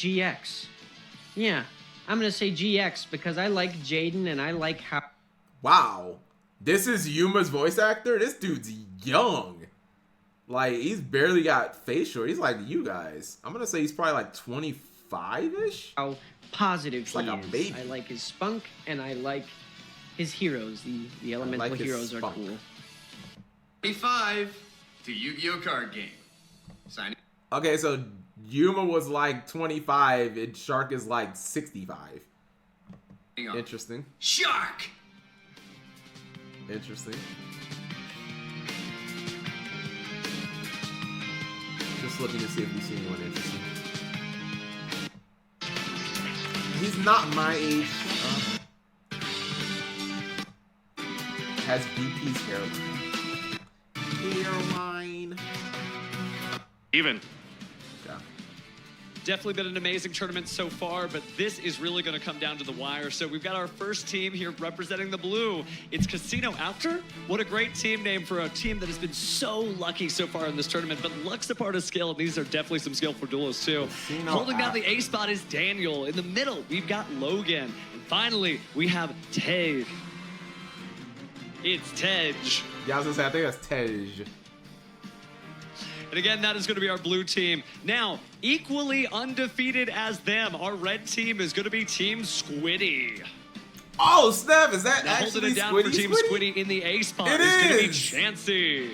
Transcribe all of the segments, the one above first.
GX. Yeah, I'm going to say GX because I like Jaden and I like how... Wow. This is Yuma's voice actor? This dude's young. Like, he's barely got facial. He's like you guys. I'm going to say he's probably like 25-ish? How positive it's like he a is. baby. I like his spunk and I like his heroes. The elemental like heroes are spunk. cool. 25 to Yu-Gi-Oh card game. Sign it. Okay, so Yuma was like 25 and Shark is like 65. Hang on. Interesting. Shark! Interesting. Just looking to see if we see anyone interesting. He's not my age. Has BP's hairline. Hairline. Even. Yeah. Definitely been an amazing tournament so far, but this is really going to come down to the wire. So we've got our first team here representing the blue. It's Casino After. What a great team name for a team that has been so lucky so far in this tournament, but luck's a part of skill, and these are definitely some skillful duos too. Casino Holding down After. the A spot is Daniel. In the middle, we've got Logan. And finally, we have Tej. It's Tej. Yeah, I was gonna say, I think that's Tej. And again, that is going to be our blue team. Now, equally undefeated as them, our red team is going to be Team Squiddy. Oh, snap! Is that Now holding actually it down Squiddy? for Team Squiddy in the A spot It is going to be is. Chansey.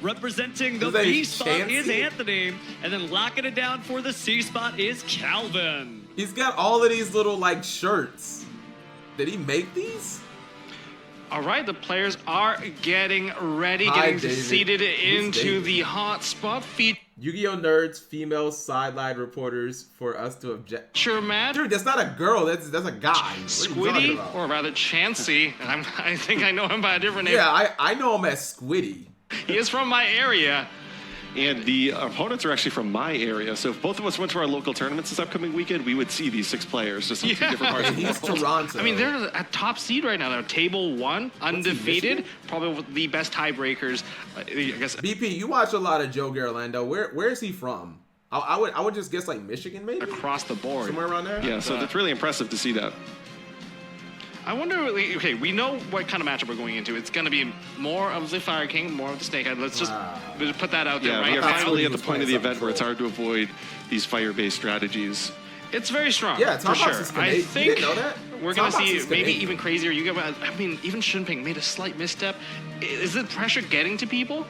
Representing the Is that B spot Chansey? is Anthony. And then locking it down for the C spot is Calvin. He's got all of these little, like, shirts. Did he make these? All right, the players are getting ready, Hi, getting David. seated Who's into David? the hot spot. Yu-Gi-Oh! Nerds, female sideline reporters for us to object. Feature Matt, Dude, that's not a girl. That's a guy. What are you talking Squiddy, about? or rather Chansey. I think I know him by a different name. Yeah, I know him as Squiddy. He is from my area. And the opponents are actually from my area, so if both of us went to our local tournaments this upcoming weekend, we would see these 6 players just in 2 different parts of the He's world. Toronto. I mean, they're at top seed right now. They're table 1, undefeated, Michigan? probably the best tiebreakers. I guess BP, you watch a lot of Joe Garlando. Where is he from? I would just guess like Michigan, maybe across the board. somewhere around there. Yeah, so that's really impressive to see that. I wonder, okay, we know what kind of matchup we're going into. It's going to be more of the Fire King, more of the Snake Eye. Let's just put that out there, Yeah, right? we're thought finally Squiddy at the was point of the playing event where it's something hard to avoid these fire-based strategies. It's very strong, Yeah, for Tom Box sure. is I Canadian. You think didn't know that? we're Tom going to Box see is maybe Canadian. even crazier. I mean, even Shinping made a slight misstep. Is the pressure getting to people?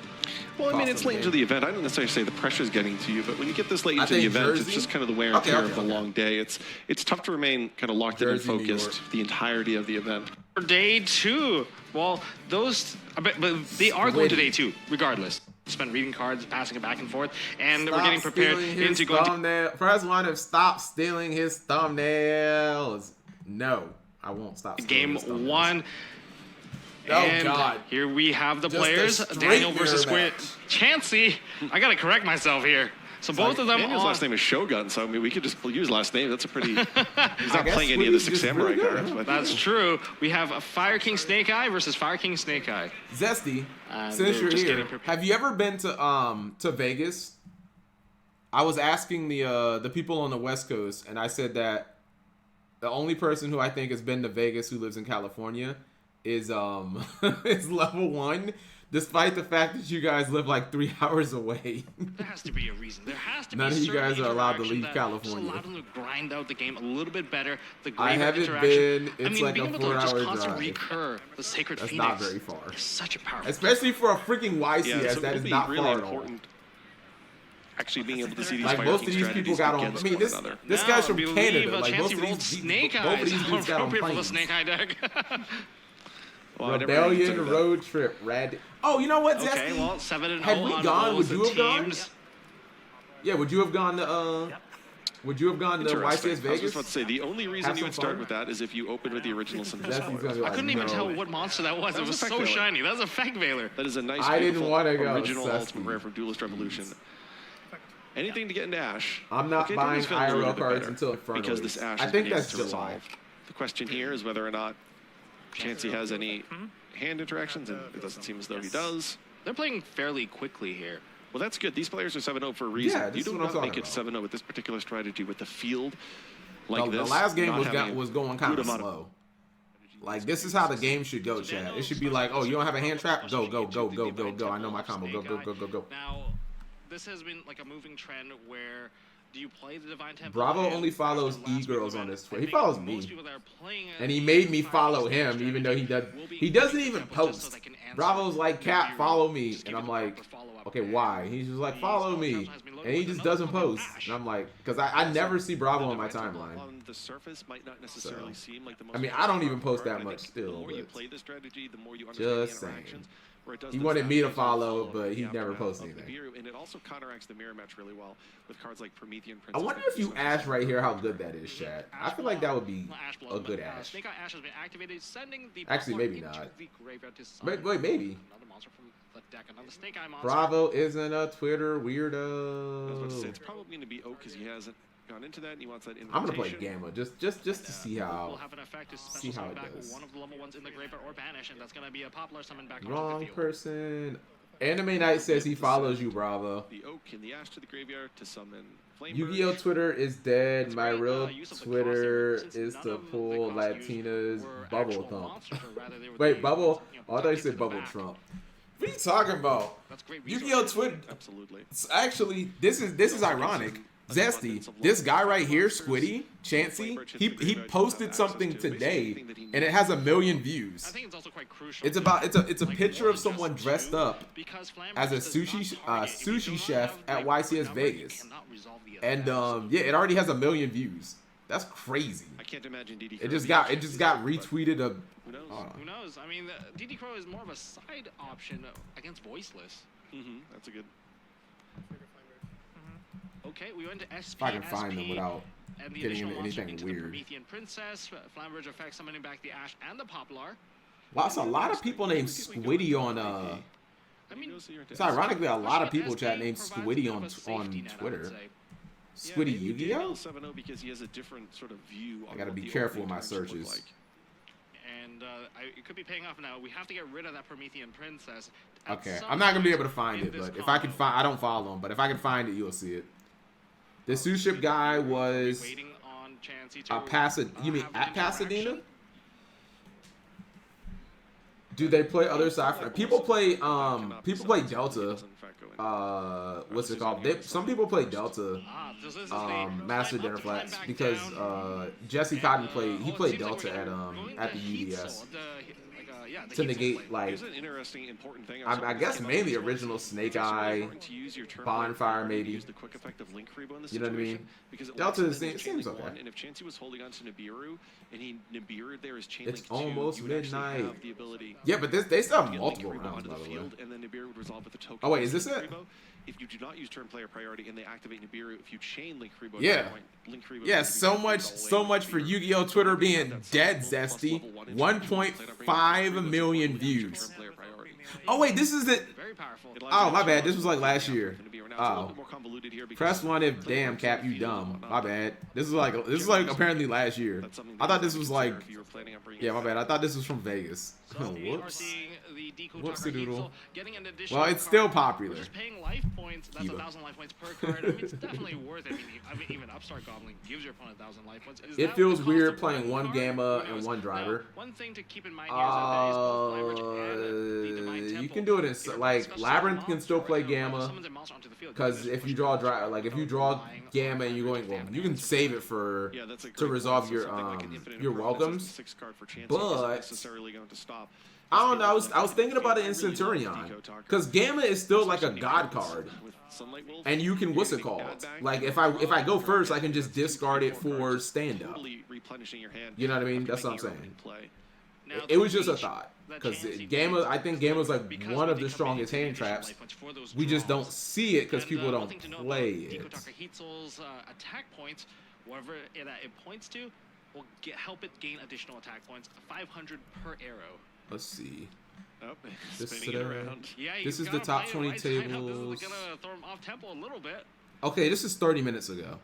Well, I mean, it's late into Possibly. the event. I don't necessarily say the pressure's getting to you, but when you get this late I into the think event, Jersey? it's just kind of the wear and Okay, tear okay, of the okay. long day. It's tough to remain kind of locked Jersey, in New and focused York. the entirety of the event. For day 2, well, those, but they are going to day 2, regardless. Spent reading cards, passing it back and forth, and we're getting prepared into going to thumbnail. Press 1 to stop stealing his thumbnails. No, I won't stop stealing game his thumbnails. 1. Oh, And God. here we have the Just a players, straight Daniel versus mirror Squid. match. Chansey, I gotta correct myself here. So both of them Daniel's on. last name is Shogun, so I mean, we could just use last name. That's a pretty. He's not guess playing any of the Squiddy's 6 just samurai really good. cards. But That's true. We have a Fire King Snake Eye versus Fire King Snake Eye. Zesty, And since they're you're just here, getting prepared. have you ever been to Vegas? I was asking the people on the West Coast, and I said that the only person who I think has been to Vegas who lives in California is is level 1, despite the fact that you guys live like 3 hours away. There has to be a reason. There has to None be of you certain guys are allowed to interaction leave that California. Just allow them to grind out the game a little bit better. The I greater haven't interaction. been. It's I mean, like being a able to just 4-hour constantly drive. recur the Sacred That's Phoenix not very far. is such a powerful. Especially for a freaking YCS, yeah, so that it'll is be not really far at all. important. Actually, being able to see these Like Fire most King of these people strategies got on. against I mean, one this another. this Now, guy's I from believe, Canada. Like most Chansey of rolled these Snake both of Eyes. these How dudes got on appropriate for the planes. Snake Eye deck. Well, I never really Rebellion considered that. road trip, red. Oh, you know what, Zesty? Okay, well, 7-0 Had we on gone, would both you have gone? teams. Yeah, would you have gone to Would you have gone to Interesting. YCS I was Vegas? just about to say, the only reason Have you some would start fun? with that is if you opened with the original Symphonis Zesty's Colors. gonna be I like, couldn't even no. tell what monster that was. That It was was so Effect Veiler. shiny. That was Effect Veiler. That is a nice, I didn't beautiful, wanna go, original Zesty. ultimate rare from Duelist Revolution. Anything to get into Ash. I'm not Okay, buying Daniel's feeling a little IRL bit cards better until Inferno because leaves. this Ash I has think been able that's to July. resolve. The question here is whether or not Chansey has any hand interactions, and it doesn't seem as though he does. They're playing fairly quickly here. Well, that's good. These players are 7-0 for a reason. Yeah, this you is do what I'm not make talking it about. 7-0 with this particular strategy with the field like The this. last game not having was a going kind good of amount slow. Like, this is how the game should go, Chad. It should be like, oh, you don't have a hand trap? Go, go, go, go, go, go. I know my combo. Go, go, go, go, go. Now, this has been like a moving trend where do you play the Divine Temple? Bravo and only follows after last e-girls week's on event, this Twitter. I He think follows most me. people that are playing And he made me the follow final him, strategy even though will be he doesn't Divine even Temple just so post. they can answer Bravo's like, Cap, Nibiru, follow me. just give And I'm you the like, proper follow-up. okay, why? He's just like, The follow Star me. Charge has been loaded And he with just another doesn't level post. Ash. And I'm like, because I never see Bravo on my timeline. On the surface might not necessarily seem like the most I mean, I don't even efficient post part, that but I much think still, The more you but play the strategy, the more you understand just the saying. interactions. Where it does He the wanted me to fast follow, of but he the never aftermath posts of anything. Nibiru, and it also counteracts the mirror match really well with cards like Promethean I Princess. wonder if you Ash right here, how good that is, Chad. I feel like that would be a good Ash. Snake Eye Ash has been activated, sending the Actually, Poplar maybe into not. the graveyard to summon Wait, maybe. another monster from the deck, another Snake Eye monster. Bravo isn't a Twitter I was about to say, weirdo. it's probably going to be Oak because he hasn't gone into that and he wants that invitation. I'm gonna play Gamma just to see Will how. have an effect to See special how summon it back does. one of the level ones in the graveyard or banish, and that's going to be a Poplar summon back onto Wrong the field. person. Anime Night says he follows you, Bravo. The Oak and the Ash to the graveyard to summon Flame Yu-Gi-Oh! Merge. Twitter is dead. It's My great, real use of the Twitter cost there, is since to none of the pull costs Latina's used were bubble actual thump. monsters, or rather they were Wait, the, bubble? you know, Oh, I thought you tokens said in the bubble back. Trump. What are you talking about? That's great Yu-Gi-Oh! resource. Twitter. Absolutely. Actually, this is ironic. Zesty, this guy right here, Squiddy, Chansey, he posted something today, and it has 1 million views. I think it's also quite crucial. It's about it's a like, picture more of than someone just dressed two, up because Flam as a does not sushi target. If you sushi do not chef have at the YCS number, you Vegas, cannot resolve the and effect. yeah, it already has 1 million views. That's crazy. I can't imagine DD. It just got retweeted. Who knows? Who knows? I mean, DD Crow is more of a side option against Voiceless. That's a good. Okay, we went to SP. If I can find them without and the getting additional into monster anything into weird. the Promethean Princess, Flamberge effect summoning back the Ash and the Poplar. Wow, it's a lot of people named Squiddy on I mean, It's ironically a lot of people SP chat named provides Squiddy a bit on of a safety net, I would Twitter. say. Squiddy Yu-Gi-Oh? 7-0 because he has a different sort of view. I gotta on be what the careful opening with my turns look searches. like. And it could be paying off now. We have to get rid of that Promethean Princess. At Okay, some I'm not gonna be point able to find in it, this but if I can combo, find, I don't follow him, but if I can find it, you'll see it. The sous chef guy was waiting on Chansey to, Pasadena. You mean have at an Pasadena? interaction. Do they play other side? People play people play He Delta. doesn't, in fact, go in. What's it called? Some people play Delta. This is Master the Dinner up to Flats climb back because down. Jesse And, Cotton played he it played seems like Delta we're at going the to heat UDS soul, the to heat negate soul play. like Here's an interesting, important thing. I guess mainly original Snake Eye, Bonfire maybe. Use the quick effect of Link Rebo in this You know what I mean? situation, because it Delta locks him in seems Chain Link okay. 1, and if Chansey was holding on to Nibiru and he Nibiru'd there as Chain It's Link 2, almost you would actually midnight. have the ability Yeah, but they still to have get multiple Link Rebo rounds onto by the the way. field, and then Nibiru would resolve with a token. Oh wait, is this Link it? Rebo. If you do not use turn player priority and they activate Nibiru, if you chain Link Rebo, Yeah. at that point, Link Rebo Yeah, is so gonna be much all in with for Nibiru. Yu-Gi-Oh! Twitter being That's dead, level plus Zesty. level 1 and 2. Played on bringing 1.5 Link Rebo million to use your views. turn player priority. Oh wait, this is it. Very powerful. It allows Oh you my to bad. choose This was like last what year. it's gonna be. Now, it's a little Oh. bit more convoluted here because Press one if players damn on Cap the you field and dumb. whatnot. My bad. This is like apparently last year. That's something I that thought you this have was to like consider if you were planning on bringing yeah, my it bad. back. I thought this was from Vegas. So we are Whoops. seeing the Deku Whoopsie-doodle. Takahitsu getting an additional Well, it's still card, popular. which is paying life points. That's Kiba. 1,000 life points per card. I mean, it's definitely worth it. I mean, even Upstart Goblin gives your opponent 1,000 life points. Is It that feels the cost weird of playing one card? Gamma Who and knows? one driver. Now, one thing to keep in mind here is that both Flamberge and the Divine You Temple, can do it in if you're like special Labyrinth can still monster, play you know, Gamma. summons a monster onto the field, Because you if can you just draw push monster like if without you draw relying on Gamma and you're going Flamberge well, you can answer. save it for Yeah, that's a great to point. resolve So your something like an infinite your improvement welcomes. system, 6 card for Chansey But- isn't necessarily going to stop. I don't know. I was thinking about it in Centurion because Gamma is still like a god card, and you can what's it called? Like if I go first, I can just discard it for stand up. You know what I mean? That's what I'm saying. Now, It was to just a reach thought that because Chansey Gamma. point, I think Gamma's like because one we of the become strongest able to hand get additional traps. life points for those We just don't draws. see it because And, people one don't thing to know play about it. Deku Takahitsu's attack points, whatever it points to, will help it gain additional attack points, 500 per arrow. Let's see. Oh, This spinning it today. around. Yeah, This you is the gotta top play it 20 right side up. tables. This is gonna throw him off tempo a little bit. Okay, this is 30 minutes ago.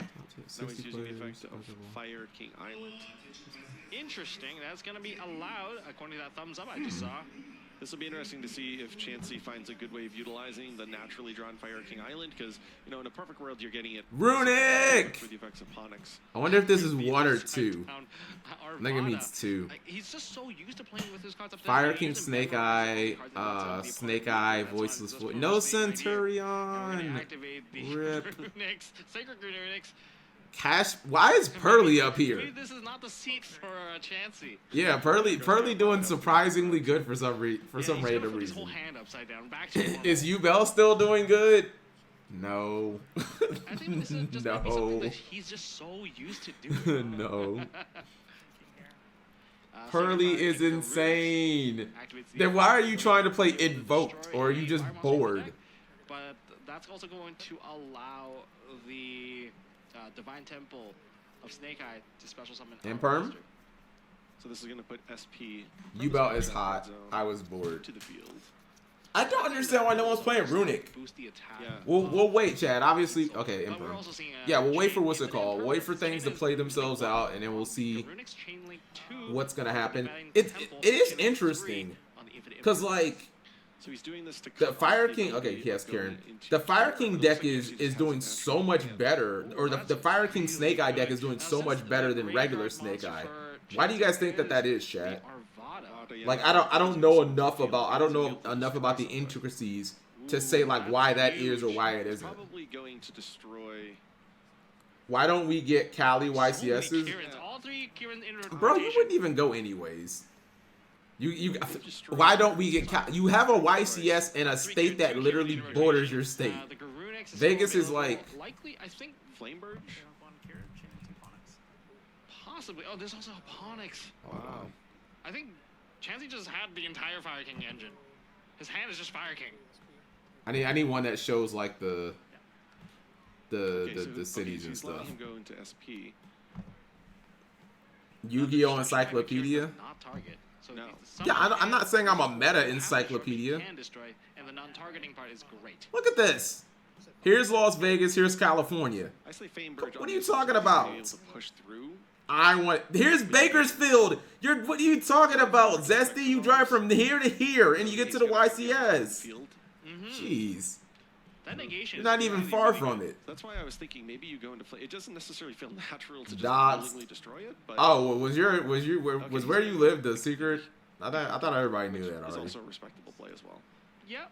Now he's using the effect of Fire King Island. Interesting. That's gonna be allowed according to that thumbs up I just saw. This will be interesting to see if Chansey finds a good way of utilizing the naturally drawn Fire King Island, because, you know, in a perfect world, you're getting it Runic! for the effects of Ponix. I wonder if this is 1 or 2. I think it means 2. He's just so used to playing with his cards up there. Fire King, Snake Eye, Voiceless Voice. No Centurion! Rip. Sacred Runics. Cash. Why is Pearly up here? Maybe this is not the seat for Chansey. Yeah, Pearly doing surprisingly good for some random His reason. whole hand upside down. Back to normal. Is Ubel still doing good? No. I think this is just maybe something that he's just so used to doing. No. Pearly is insane. Then why are you trying to play Invoked, or are you just bored? But that's also going to allow the Divine Temple of Snake Eye to special summon. And Perm? So this is going to put SP. Ubel is hot. I was bored. To the field. I don't understand why no one's playing Runic. Boost the attack. Yeah. We'll wait, Chad. Obviously, okay, But Imperm. we're also seeing, Yeah, we'll wait for what's it chain called. link We'll wait for Perm. things to play themselves out, and then we'll see Runic's chain link 2 what's gonna happen. Divine It Temple, is chain link interesting 3 on the Infinite because Impact. like So he's doing this to the cut Fire off King. the Okay, yes, going Karen. into The Fire Fire. King It looks deck like is actually doing has so an much actual better, or the that's Fire King really Snake Eye good. deck is doing Now, so since much the better than graveyard regular monster Snake Eye. for Why do you guys Chansey think that is, the Chad? Arvada. Yeah, Like I don't know enough about the intricacies to say like why that is or why it isn't. Probably going to destroy. Why don't we get Cali So many YCSs? Kirans, all 3 Kirans in Bro, you rotation. wouldn't even go anyways. Why don't we get? You have a YCS in a state that literally borders your state. The Garunix is Vegas still is like- available. Likely, I think Flamebird? possibly. Oh, there's also Ponix. Wow. I think Chansey just had the entire Fire King engine. His hand is just Fire King. I need one that shows like the Okay, cities so and he's letting stuff. him go into SP. Yu-Gi-Oh Encyclopedia. Not target. So No. Yeah, I'm not saying I'm a meta encyclopedia. Can destroy, and the non-targeting part is great. Look at this. Here's Las Vegas. Here's California. I say Flamebird. What are you talking about? Able to push through. Here's Bakersfield. What are you talking about, Zesty? You drive from here to here, and you get to the YCS. Field. Jeez, That negation. you're not is even really, far really from good. it. That's why I was thinking maybe you go into play. It doesn't necessarily feel natural to just Dots. willingly destroy it. But Oh, well, was where you live the secret? I thought everybody knew that it's already. also a respectable play as well. Yep.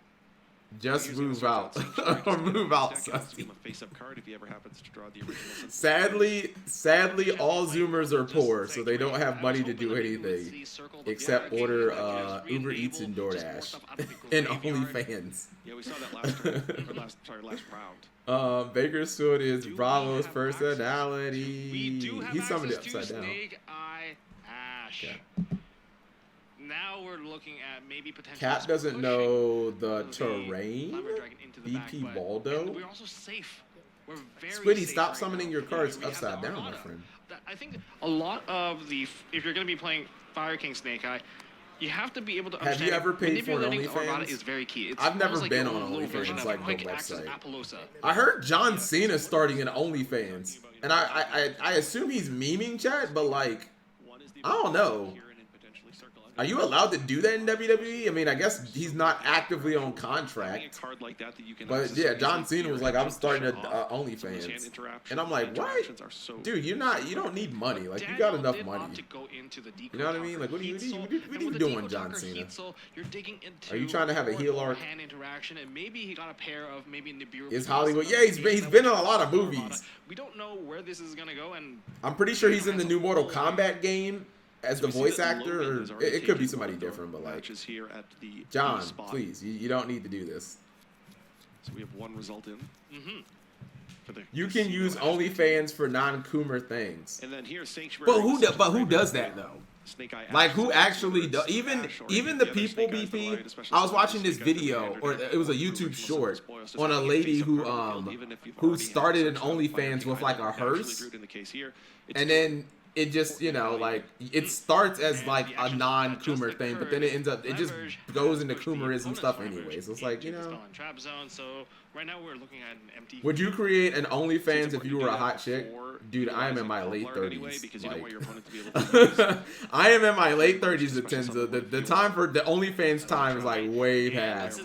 Just Using move the out. Sword Strike Or instead of move the out, deck, it has to be Sussy. on the face-up card if he ever happens to draw the original. Sadly, all Zoomers are poor, so they don't have money to do anything except order Uber Eats and DoorDash and OnlyFans. Yeah, we saw that last turn, or last round. Bakersfield is Do we Bravo's have personality. We do have He summoned it access to upside down. Snake Eye Ash. Okay. Now we're looking at maybe potentially. Cat doesn't pushing know the the terrain. Llamer Dragon into the BP back, but- Baldo. and we're also safe. We're very Squiddy, safe stop right summoning now. your cards We have the upside down, my Arvada. friend. I think a lot of the, if you're going to be playing Fire King Snake Eye, you have to be able to Have you understand. ever paid for an manipulating OnlyFans? Arvada is very key. It's I've never almost like been your on own little version OnlyFans, of like the quick access website. Appaloosa. I heard John Cena starting an OnlyFans, and I assume he's memeing, chat, but like, One is the I don't know. Kieran and potentially Circle End. Are you allowed to do that in WWE? I mean, I guess he's not actively on Having a contract. card like that you can But access yeah, so John easily, Cena was your like, I'm actions starting a shut off. Some of those hand OnlyFans. interactions- And I'm like, what? interactions are so Dude, you don't need money. Like, you got Daniel enough did money. opt to go into the You know what I mean? Like, what are you Heat Soul, doing, and with the John Deco Cena? Heat Soul, you're digging into Are you trying to have a more heel arc? hand interaction, and maybe he got a pair of maybe Nibiru. Is Hollywood? Yeah, he's been in a lot of movies. We don't know where this is gonna go, and I'm pretty sure he's in the new Mortal Kombat game as So the we see voice that actor, Logan or has already it could be taken somebody one of the different, but like, matches here at the John, B spot. please, you don't need to do this. So we have one result in. For the You can casino use aspect. OnlyFans for non-Coomer things. And then here, Sanctuary. But is who does that right though? Snake Eye Like Ash who is actually Ash does? or Even Ash or even any the of other people Snake Eyes that BP. right, especially I was since watching this Snake Eyes video, are or standard it was a and YouTube original short spoils, just on a having lady face-up who card on the field, even if you've who already had started an such a Fire King OnlyFans with Island like a naturally hearse, brewed in the case here, it's and still then it just, you know, like it starts as like a non-Coomer thing, but then it ends up, it just goes into Coomerism stuff anyway. So it's like, you know. So right now we're looking at an empty. Would you create an OnlyFans if you were a hot chick? Dude, I am in my late 30s. Anyway, because you don't want your opponent to be able to I am in my late 30s, Atenza. The time for the OnlyFans time is like way past.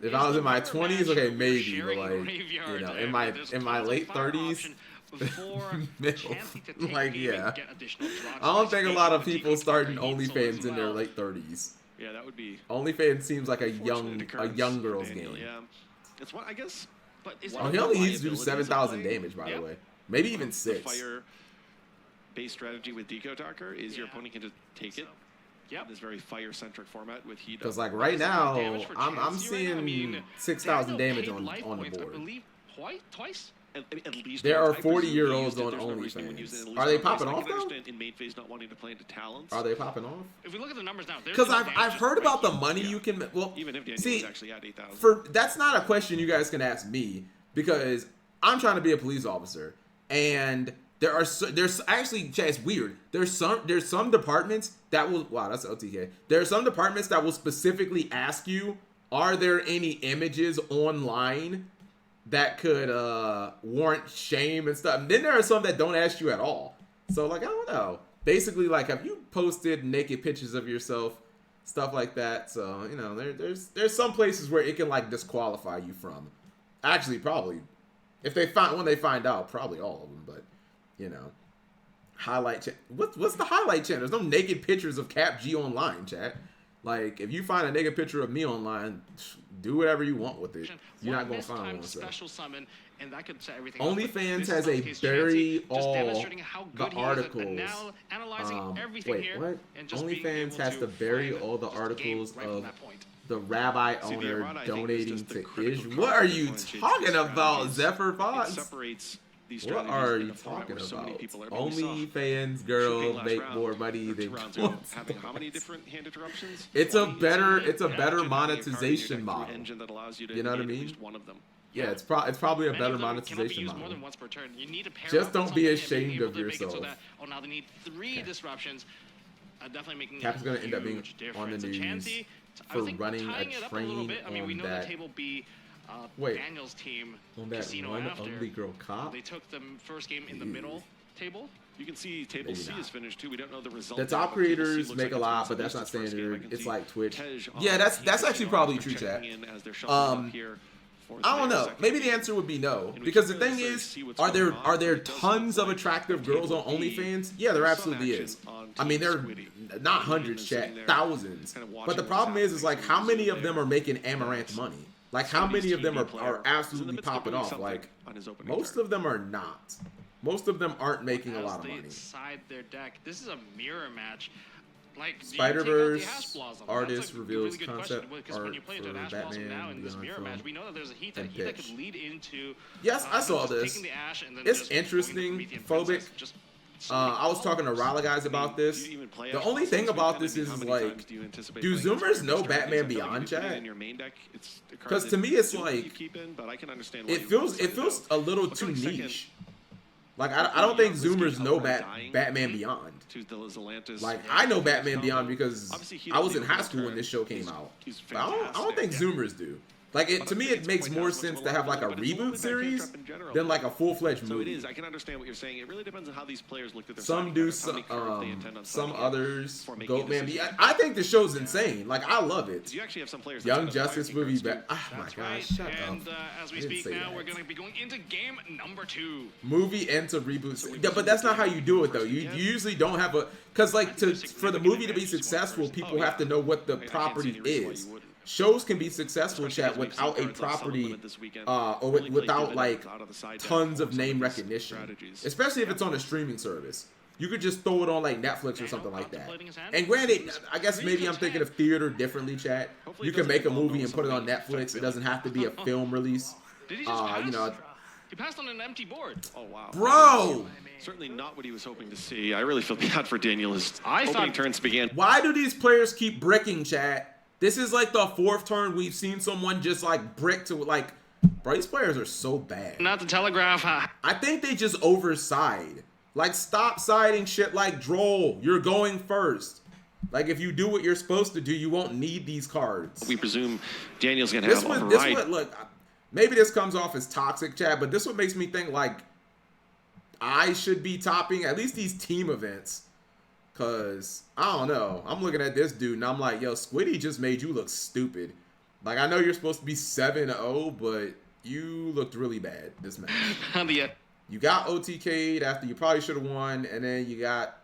If I was in my 20s, okay, maybe, but like, you know, in my late 30s, like, yeah. I don't think a lot of people starting OnlyFans in their late 30s. Yeah, that would be. OnlyFans seems like a young girl's Daniel, game. Yeah, it's one I guess. But is Oh, he only needs to do 7,000 damage, by the way. Maybe even 6. The fire-based strategy with Deco Talker is your opponent can just take it. Yeah, this very fire-centric format with heat. Because like right now, I'm seeing 6,000 damage on the board. I believe twice. At least There are I presume 40-year-olds he on used it. There's no reason he wouldn't use it at OnlyFans. least Are they once. popping I off can though? understand in main phase not wanting to play into talents. Are they popping off? If we look at the numbers now, Because I've heard about the money you can. Well, Even if Daniel see, was actually at 8,000. for that's not a question you guys can ask me because I'm trying to be a police officer, and there's actually, Chad, it's weird. There's some departments that will, wow, that's OTK. There are some departments that will specifically ask you, are there any images online that could warrant shame and stuff? And then there are some that don't ask you at all. So like, I don't know. Basically, like, have you posted naked pictures of yourself, stuff like that? So, you know, there's some places where it can like disqualify you from. Actually, probably if when they find out, probably all of them. But you know, highlight what's the highlight channel? There's no naked pictures of Cap G online, chat. Like, if you find a naked picture of me online, do whatever you want with it. You're not gonna find one. So. Special summon, and that could set everything OnlyFans has a bury all the articles. Wait, what? OnlyFans has to bury all the articles of the rabbi owner donating to Israel. What are you talking about, Zephyr Fox? What are you talking about? OnlyFans girl make more money than having how many different hand interruptions? It's a better monetization model. You know what I mean? Yeah, it's probably a better monetization model. Just don't be ashamed of yourself. Oh, now they need 3 disruptions. Definitely making Cap's gonna end up being on the news for running a train on that. Wait, Daniel's team, on that Casino one after, ugly girl cop? they took the first game in the middle table. You can see table C is finished too. We don't know the result. The top creators make a lot, but that's not standard. It's like Twitch. Yeah, that's actually probably true, chat. I don't know. Maybe the answer would be no, because the thing is, are there tons of attractive girls on OnlyFans? Yeah, there absolutely is. I mean, there are not hundreds, chat, thousands. But the problem is like, how many of them are making Amaranth money? Like, how many of them are absolutely popping off? Like, most of them are not. Most of them aren't making a lot of money. Side their deck. This is a mirror match. Like, Spider-Verse artist reveals concept art for Batman Beyond we know that there's a heat that could lead into. Yes, I saw this. It's interesting, phobic. I was talking to Rala guys about this. The only thing about this is like, do Zoomers know Batman Beyond, chat? Because to me, it's like, it feels a little too niche. Like, I don't think Zoomers know Batman Beyond. Like, I know Batman Beyond because I was in high school when this show came out. But I don't think Zoomers do. Like, to me, it makes more sense to have like a reboot series than like a full-fledged movie. So it is. I can understand what you're saying. It really depends on how these players look at their some do, some others. Goatman. I think the show's insane. Like, I love it. You actually have some players. Young Justice movie. Oh my gosh, shut up. And as we speak now, we're going to be going into game number 2. Movie into reboot. Yeah, but that's not how you do it though. You usually don't have a, because like for the movie to be successful, people have to know what the property is. Shows can be successful, chat, without a property, or without like tons of name recognition. Especially if it's on a streaming service, you could just throw it on like Netflix or something like that. And granted, I guess maybe I'm thinking of theater differently, chat. You can make a movie and put it on Netflix. It doesn't have to be a film release. You know. He passed on an empty board. Oh wow, bro! Certainly not what he was hoping to see. I really feel bad for Daniel. His opening turns began. Why do these players keep bricking, chat? This is like the 4th turn we've seen someone just like brick to, like, bro, these players are so bad. Not the telegraph. I think they just overside. Like, stop siding shit like Droll. You're going first. Like, if you do what you're supposed to do, you won't need these cards. We presume Daniel's going to have a This variety. one, look, maybe this comes off as toxic, Chad, but this one makes me think, like, I should be topping at least these team events. Because, I don't know. I'm looking at this dude, and I'm like, yo, Squiddy just made you look stupid. Like, I know you're supposed to be 7-0, but you looked really bad this match. You got OTK'd after you probably should have won, and then you got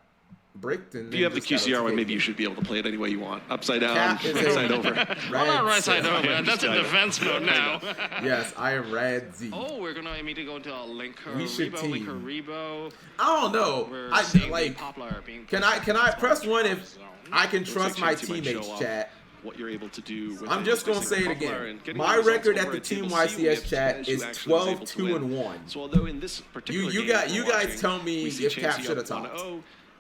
bricked. And if you have the QCR one, maybe you should be able to play it any way you want. Upside down, right side over. Well, not right side over, man. That's in defense mode now. Yes, I am Rad Z. Oh, we're going to immediately go into a Linker We should Rebo, team. Linker Rebo. I don't know. We're I seeing like. Poplar being Can I press one if I can Looks trust like my Chansey might teammates, show off chat? What you're able to do. With I'm just gonna say it again. My record at the Team YCS chat is 12-2-1. So although in this particular You guys tell me if Cap should have topped.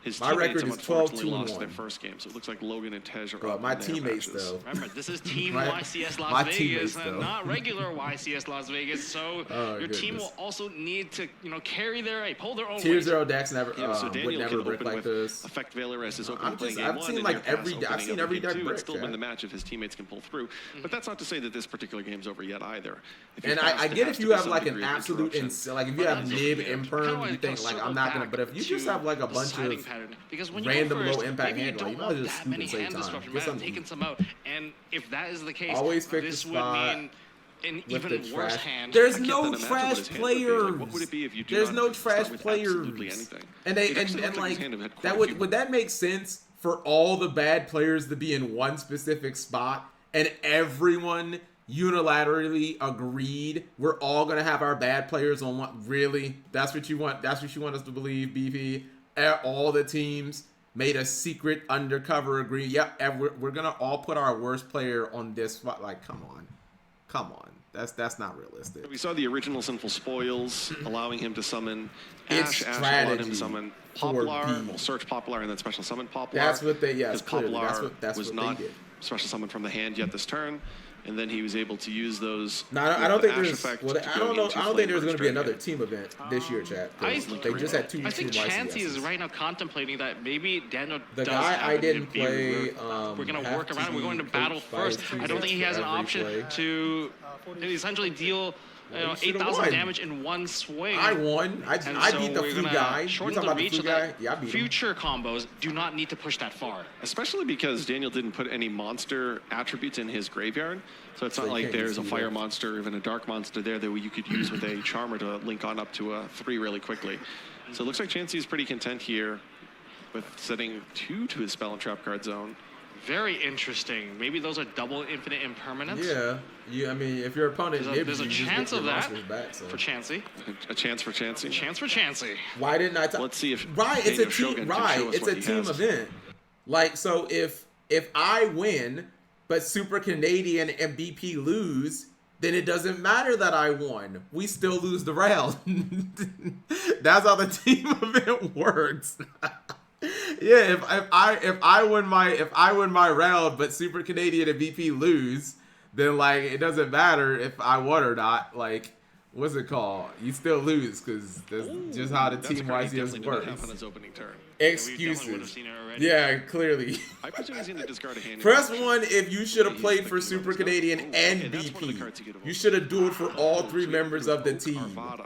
His My record is unfortunately 12-2-1. lost their first game, so it looks like Logan and Tej are Bro, up my in their teammates matches. though. Remember, this is Team My- YCS my Las Vegas, teammates, and though. not regular YCS Las Vegas. So Oh, your team goodness. will also need to, carry their, pull their own Tier weight. 0 Dax never Yeah, so would Daniel never can brick open like with this. Effect Veiler as his opening play game I've one, seen and like Air Pass I've opening seen up every game deck two, and still brick, win the Chad. match if his teammates can pull through. But that's not to say that this particular game's over yet either. If And you're fast, I there get has if to you be have some like an degree of absolute interruption. like if you have nib imperm, you think like I'm not gonna. But if you just have like a bunch of because when random you go first, low impact maybe you handler, you don't might want just that scoop many and save hand time. disruption. Get Rather than something. taking some out, and if that is the case, Always pick this the would spot mean an with even the worse trash. hand. There's I can't no then imagine trash what his hand would be. Like, players. what would it be if you do There's not no start trash with players. absolutely anything? And It actually looked like his hand had quite that a few. would that make sense for all the bad players to be in one specific spot and everyone unilaterally agreed we're all gonna have our bad players on one? Really? That's what you want? That's what you want us to believe, BP? All the teams made a secret undercover agree. Yep, we're gonna all put our worst player on this spot. Like, come on. That's not realistic. We saw the original Sinful Spoils, allowing him to summon It's Ash. Ash allowed him strategy to summon for Poplar. B. We'll search Poplar and then special summon Poplar. That's what they Because clearly, Poplar that's was what not they did. special summoned from the hand yet this turn. And then he was able to use those. No, I don't think Ash there's. effect Well, to I go don't know. into I don't think there's Flame going to be Burst another again. team event this year, chat. 'Cause I they just had two I think team Chansey is YCSs. right now contemplating that maybe Daniel The does guy have I it didn't if he play, we're going to have work to around it. We're be going to battle coached by first. a I don't think he has an every option play. to essentially deal Well, he should've 8,000 won. damage in one swing. I won. I And beat so the we're flu gonna guy. You shorten talking the about the reach flu so guy? that Yeah, I beat him. future combos do not need to push that far. Especially because Daniel didn't put any monster attributes in his graveyard. So it's So not you like can't there's a see fire that. monster or even a dark monster there that you could use with a charmer to link on up to a 3 really quickly. So it looks like Chansey is pretty content here with setting 2 to his spell and trap card zone. Very interesting. Maybe those are double infinite impermanents. Yeah. I mean, if your opponent nibs There's a you, just chance get of your that monsters back, so. for Chansey. A chance for Chansey. Chance for Chansey. Why didn't I? Let's see if Right, it's a Daniel team. Shogun can Right, show us it's what a he team has. event. Like, so if I win, but Super Canadian and BP lose, then it doesn't matter that I won. We still lose the round. That's how the team event works. Yeah, if I win my round, but Super Canadian and BP lose, then like it doesn't matter if I won or not. Like, what's it called? You still lose because that's just how the That's team correct. He YCS definitely did not have works. on his opening turn. We definitely would have Excuses. seen it already. Yeah, clearly. I presume he's going to discard a hand. Press 1 if you should have He's played thinking for about Super his go. Canadian Oh, and okay, that's one of the BP. cards you get You to should have dueled for all vote. 3 So members you of the Oak team. Arvada.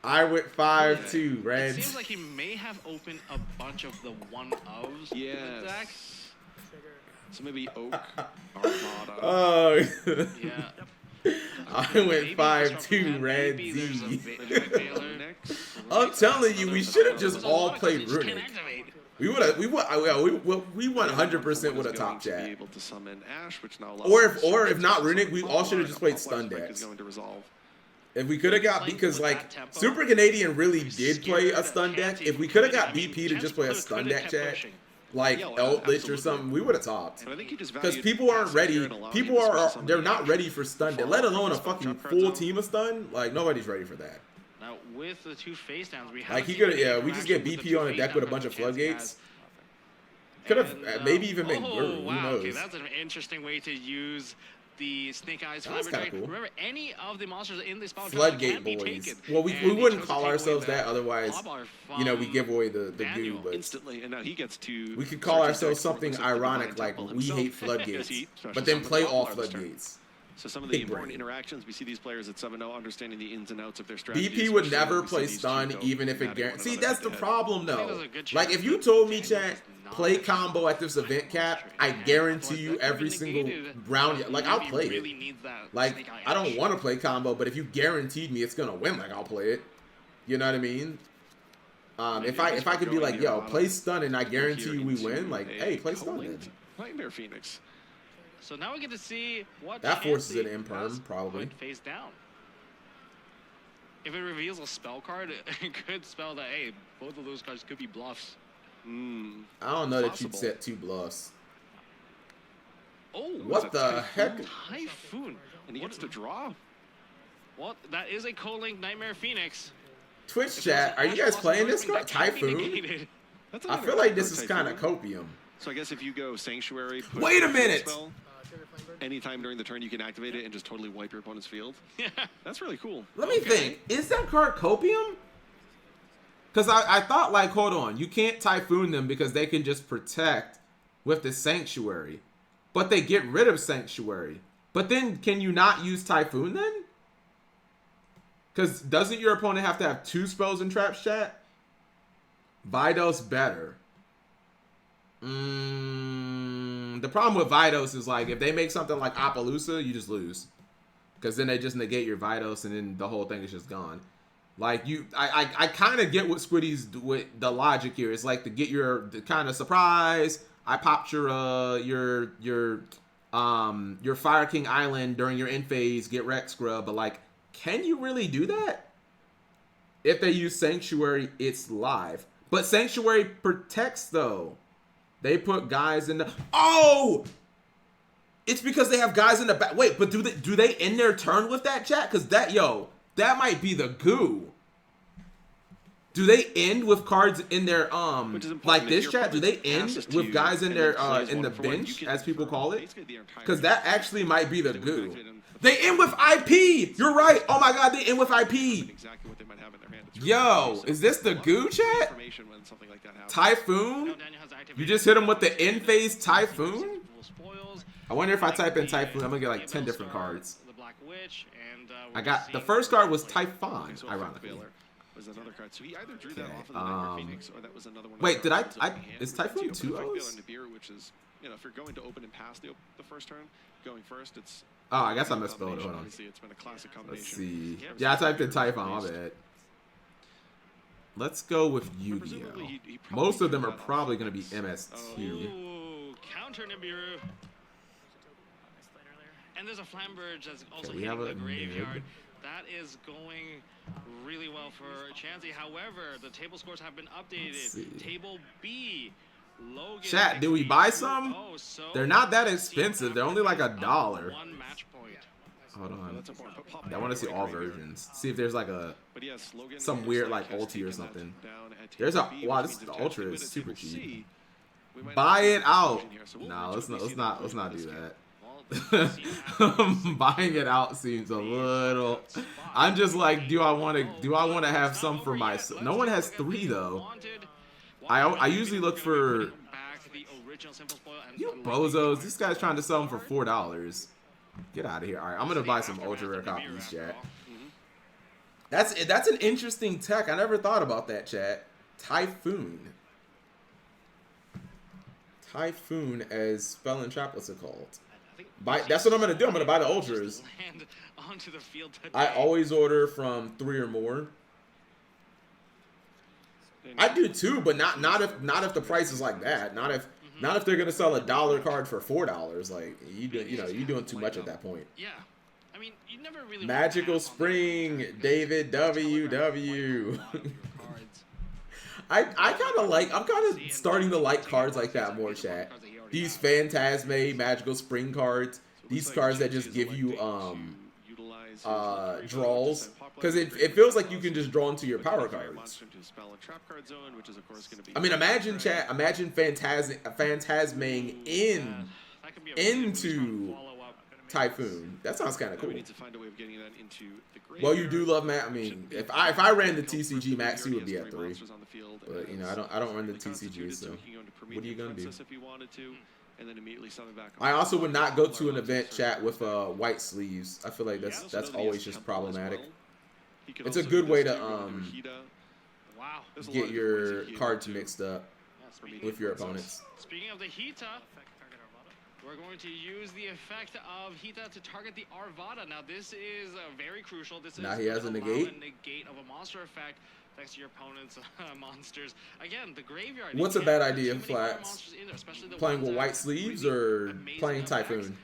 I went 5-2, It Reds. seems like he may have opened a bunch of the one-ofs in the Yes. deck. So maybe Oak Arvada. Oh, Yeah. I Maybe went this 5-2, from- Red maybe there's a Z. Veiler. Next. I'm telling you, we should have just There's a all lot of played cards you just Runic. can't activate. We would have. We 100% would have top Be chat. able to summon Ash, which now Or allows if not summon Runic, we all should have Poplar. just played Poplar's stun break decks. is going to resolve. If we could have got, Playing because with like that tempo, Super Canadian really I'm did play a scared stun that deck. Chansey If we could have could've- got BP to Chansey just play a could've stun deck, kept chat, pushing. like Yeah, well, Eldritch or absolutely. something, we would have topped. And I think he just Because valued people aren't passive ready. here and allowing People him to special are summon they're the not Ash. ready for stun deck, Far let from alone a his spell fucking trap card full zone. team of stun. Like nobody's ready for that. Now, with the 2 face downs, we have Like he could, yeah, we just get BP on a deck with a bunch of floodgates. Could have maybe even been Guru. Who wow, knows? okay, that's an interesting way to use the Snake Eyes, That's kinda cool. Remember, any of the monsters in this spell Floodgate can be boys. taken. Well, we And they wouldn't chose call to take ourselves away that, otherwise, Hobart you know, we from give away the goo. Daniel But instantly, and now he gets to. we could call ourselves something ironic, like we hate floodgates, but then play all floodgates. So some of the Big important brain. interactions, we see these players at 7-0 understanding the ins and outs of their strategy. BP would never play stun even if it guarantees. See, that's the problem though. Like if you told me, chat, play combo at this event cap, I guarantee you every single round, like I'll play it. Like I don't want to play combo, but if you guaranteed me it's gonna win, like I'll play it. You know what I mean? If I could be like, yo, play stun and I guarantee you we win, like, hey, play stun then. Nightmare Phoenix. So now we get to see what That forces an Chansey imperm, has probably. put face down. If it reveals a spell card, it could spell that, hey, both of those cards could be bluffs. I don't know that you'd Possible. set 2 bluffs. Oh, What the heck? Typhoon. And he gets to draw. Well, that is a co-link Nightmare Phoenix. Twitch chat, are you guys playing this card? Typhoon? That's I another feel like card this is kind of Typhoon. copium. So I guess if you go Sanctuary, put Wait a Field minute! Spell, anytime during the turn you can activate it and just totally wipe your opponent's field. Yeah. That's really cool. Let me think. Is that card copium? Because I thought, like, hold on. You can't Typhoon them because they can just protect with the Sanctuary. But they get rid of Sanctuary. But then, can you not use Typhoon then? Because doesn't your opponent have to have 2 spells in Traps, chat? Vidos better. The problem with Vidos is, like, if they make something like Appaloosa, you just lose. Because then they just negate your Vidos and then the whole thing is just gone. Like, I kind of get what Squiddy's, with the logic here. It's like to get your kind of surprise. I popped your Fire King Island during your end phase, get wrecked scrub, but like, can you really do that? If they use Sanctuary, it's live. But Sanctuary protects though. They put guys in the it's because they have guys in the back. Wait, but do they end their turn with that, chat? Because that might be the goo. Do they end with cards in their like this, chat? Do they end with guys in their in the bench, as people call it? Because that actually might be the goo. They end with IP. You're right. Oh my god, they end with IP. Exactly what they might have in their hand. Yo, is this the goo, chat? Typhoon? You just hit him with the end phase Typhoon? I wonder if I type in Typhoon, I'm gonna get like 10 different cards. I got the first card was Typhon, ironically. Was another card. So he either drew that off of the Nightmare Phoenix, or that was another one. Wait, did I is Typhoon 2 O's? Which is, you know, if you're going to open and pass the first turn, going first, it's. Oh, I guess I misspelled it. Hold on. Obviously, it's been a classic combination. Let's see. Yeah, I typed in Typhon. My bad. Let's go with Yu-Gi-Oh. Most of them are probably going to be MST. Ooh, counter Nibiru. And there's a Flamberge that's also we have hitting the a graveyard. nib. That is going really well for Chansey. However, the table scores have been updated. Table B. Logan Chat, do we buy some? so They're not that expensive. They're only like $1. One match point. Hold on. I want to see all versions. See if there's like some weird like ulti or something. There's a the ultra is super cheap. Buy it out. No, let's not do that. Buying it out seems a little. I'm just like, do I want to have some for myself? No one has 3 though. I usually look for you bozos. This guy's trying to sell them for $4. Get out of here. All right, I'm gonna buy some ultra rare copies, chat. That's an interesting tech. I never thought about that, chat. Typhoon. Typhoon as spell and trap. What's it called? That's what I'm gonna do. I'm gonna buy the ultras. I always order from 3 or more. I do too, but not if the price is like that. Not if they're gonna sell $1 card for $4. Like you're doing too much at that point. Yeah. I mean, you never really Magical Spring, David WW. I'm kind of starting to like cards like that more, chat. These Phantasme, Magical Spring cards, these cards that just give you draws, because it feels like you can just draw into your power cards. I mean, imagine Phantasming into Typhoon. That sounds kind of Now cool. we need to find a way of getting that into the graveyard. Well, you do love Max. I mean, if I ran the TCG, Maxi would be at 3. But you know, I don't run the TCG, so what are you gonna do? If you wanted to, and then immediately summon back. I also would not go to an event chat with white sleeves. I feel like that's always just problematic. It's a good way to Wow. get your cards mixed up with your opponents. Speaking of the Hita, we're going to use the effect of Hita to target the Arvada. Now, this is very crucial. This Now is he has a negate. a negate of a monster effect. Thanks to your opponent's monsters. Again, the graveyard. What's you a bad can't put idea, too many Flats? monsters in there, especially the Playing ones with that white are sleeves really or amazing playing effects. Typhoon?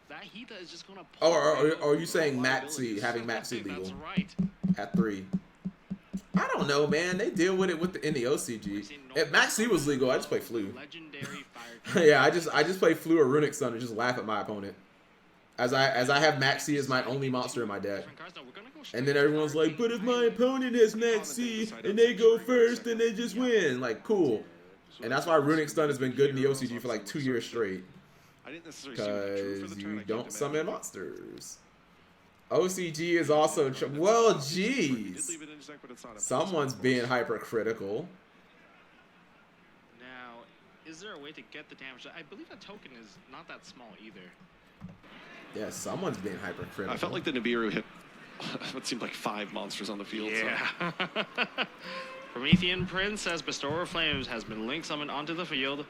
That Hita is just going to pull. Or are you saying Maxi, having Maxi legal That's right. at 3? I don't know, man. They deal with it in the OCG. If Maxi was legal, I just play Flu. Legendary fire. Yeah, I just play Flu or Runic Sun and just laugh at my opponent. As I have Maxi as my only monster in my deck. And then everyone's like, but if my opponent has Maxi and they go first, then they just win. Like, cool. And that's why Runic Stun has been good in the OCG for like 2 years straight. Because you don't summon monsters. OCG is also... Well, jeez. Someone's being hypercritical. Now, is there a way to get the damage? I believe that token is not that small either. Yeah, someone's being hypercritical. I felt like the Nibiru hit what seemed like 5 monsters on the field. Yeah. So. Promethean Prince says Bestower of Flames has been link summoned onto the field.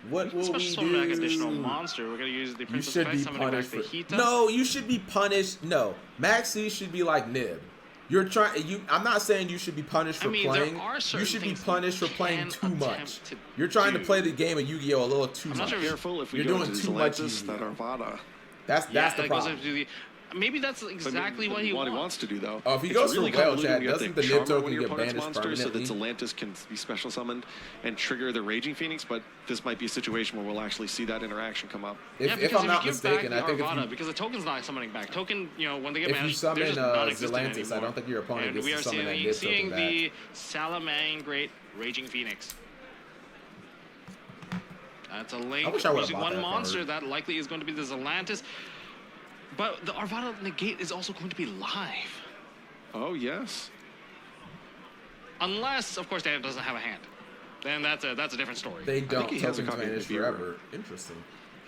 What will we summon back do? additional monster. We're gonna use the You Prince's should effect, be summoning back punished the for... Hita. No, you should be punished. No. Maxi should be like Nib. You're trying... I'm not saying you should be punished for playing. There are You certain should be things punished for you playing can too much. attempt to You're trying to do. play the game of Yu-Gi-Oh! A little too I'm much. not sure Careful if we You're go doing into too much Zelentis, that Yu-Gi-Oh. Arvada. That's the that goes problem. up to the, maybe that's exactly what he wants to do, though. Oh, if he It's goes for really whale convoluted chat, when you have doesn't to the Nib charm token one of your get opponent's banished monsters so that permanently? Zelentis can be special summoned and trigger the Raging Phoenix, but this might be a situation where we'll actually see that interaction come up. If I'm not mistaken, I think Arvada, because the token's not summoning back. Token, when they get if you banished, summon they're just non-existent Zelentis, anymore. I don't think your opponent And gets we to are summon that Nib seeing token back. the Salamangreat Raging Phoenix. That's a link I wish I would've using bought one that monster. card. That likely is going to be the Zelantis. But the Arvada Negate is also going to be live. Oh, yes. Unless, of course, Dan doesn't have a hand. Then that's a different story. They don't. he has a Tokens copy of vanish Nibiru. forever. Interesting.